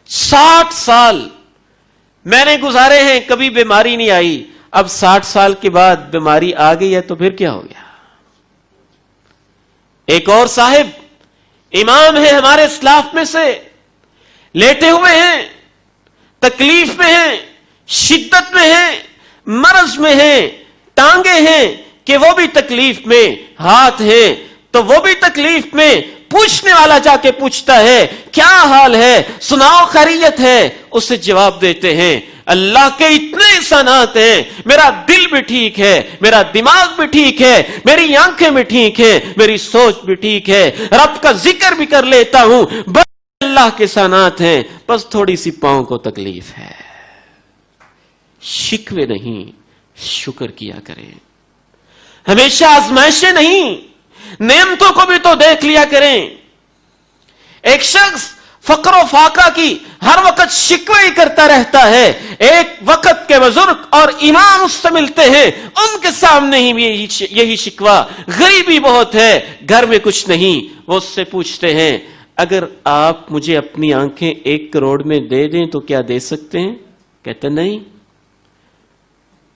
Speaker 2: 60 سال میں نے گزارے ہیں، کبھی بیماری نہیں آئی، اب 60 سال کے بعد بیماری آ گئی ہے تو پھر کیا ہو گیا۔ ایک اور صاحب امام ہے ہمارے اسلاف میں سے، لیٹے ہوئے ہیں، تکلیف میں ہیں، شدت میں ہیں، مرض میں ہیں، ٹانگیں ہیں کہ وہ بھی تکلیف میں، ہاتھ ہیں تو وہ بھی تکلیف میں، پوچھنے والا جا کے پوچھتا ہے کیا حال ہے، سناؤ خیریت ہے، اسے جواب دیتے ہیں اللہ کے اتنے احسانات ہیں، میرا دل بھی ٹھیک ہے، میرا دماغ بھی ٹھیک ہے، میری آنکھیں بھی ٹھیک ہے، میری سوچ بھی ٹھیک ہے، رب کا ذکر بھی کر لیتا ہوں، بس اللہ کے احسانات ہیں، بس تھوڑی سی پاؤں کو تکلیف ہے۔ شکوے نہیں، شکر کیا کریں، ہمیشہ آزمائشیں نہیں، نعمتوں کو بھی تو دیکھ لیا کریں۔ ایک شخص فقر و فاقہ کی ہر وقت شکوے ہی کرتا رہتا ہے، ایک وقت کے بزرگ اور امام اس سے ملتے ہیں، ان کے سامنے ہی یہی شکوہ، غریبی بہت ہے، گھر میں کچھ نہیں، وہ اس سے پوچھتے ہیں اگر آپ مجھے اپنی آنکھیں 1 کروڑ میں دے دیں تو کیا دے سکتے ہیں؟ کہتے نہیں۔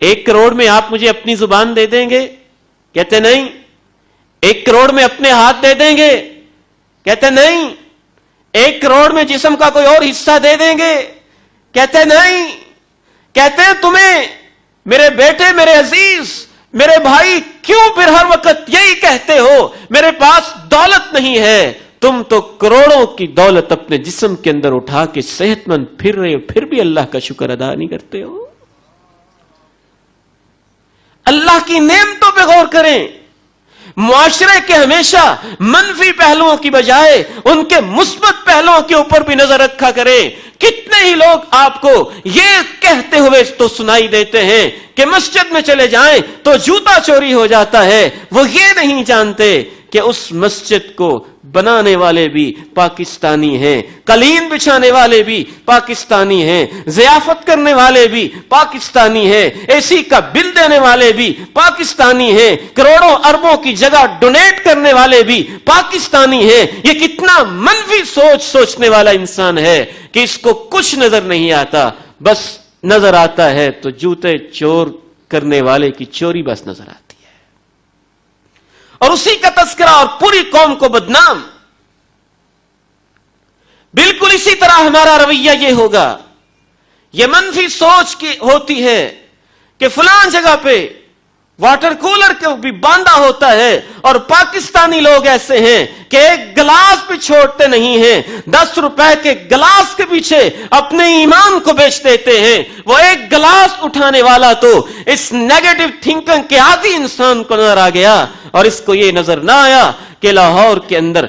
Speaker 2: 1 کروڑ میں آپ مجھے اپنی زبان دے دیں گے؟ کہتے نہیں۔ 1 کروڑ میں اپنے ہاتھ دے دیں گے؟ کہتے نہیں۔ 1 کروڑ میں جسم کا کوئی اور حصہ دے دیں گے؟ کہتے نہیں۔ کہتے ہیں تمہیں میرے بیٹے، میرے عزیز، میرے بھائی، کیوں پھر ہر وقت یہی کہتے ہو میرے پاس دولت نہیں ہے؟ تم تو کروڑوں کی دولت اپنے جسم کے اندر اٹھا کے صحت مند پھر رہے ہو، پھر بھی اللہ کا شکر ادا نہیں کرتے ہو۔ اللہ کی نعمتوں پہ غور کریں، معاشرے کے ہمیشہ منفی پہلوؤں کی بجائے ان کے مثبت پہلوؤں کے اوپر بھی نظر رکھا کریں۔ کتنے ہی لوگ آپ کو یہ کہتے ہوئے تو سنائی دیتے ہیں کہ مسجد میں چلے جائیں تو جوتا چوری ہو جاتا ہے، وہ یہ نہیں جانتے کہ اس مسجد کو بنانے والے بھی پاکستانی ہیں، قالین بچھانے والے بھی پاکستانی ہیں، ضیافت کرنے والے بھی پاکستانی ہیں، اے سی کا بل دینے والے بھی پاکستانی ہیں، کروڑوں اربوں کی جگہ ڈونیٹ کرنے والے بھی پاکستانی ہیں۔ یہ کتنا منفی سوچنے والا انسان ہے کہ اس کو کچھ نظر نہیں آتا، بس نظر آتا ہے تو جوتے چور کرنے والے کی چوری بس نظر آتی ہے، اور اسی کا تذکرہ اور پوری قوم کو بدنام۔ بالکل اسی طرح ہمارا رویہ یہ ہوگا، یہ منفی سوچ کی ہوتی ہے کہ فلان جگہ پہ واٹر کولر کو بھی باندھا ہوتا ہے، اور پاکستانی لوگ ایسے ہیں کہ ایک گلاس بھی چھوڑتے نہیں ہیں، 10 روپے کے گلاس کے پیچھے اپنے ایمان کو بیچ دیتے ہیں۔ وہ ایک گلاس اٹھانے والا تو اس نیگیٹو تھنکنگ کے عادی انسان کو نظر آ گیا، اور اس کو یہ نظر نہ آیا کہ لاہور کے اندر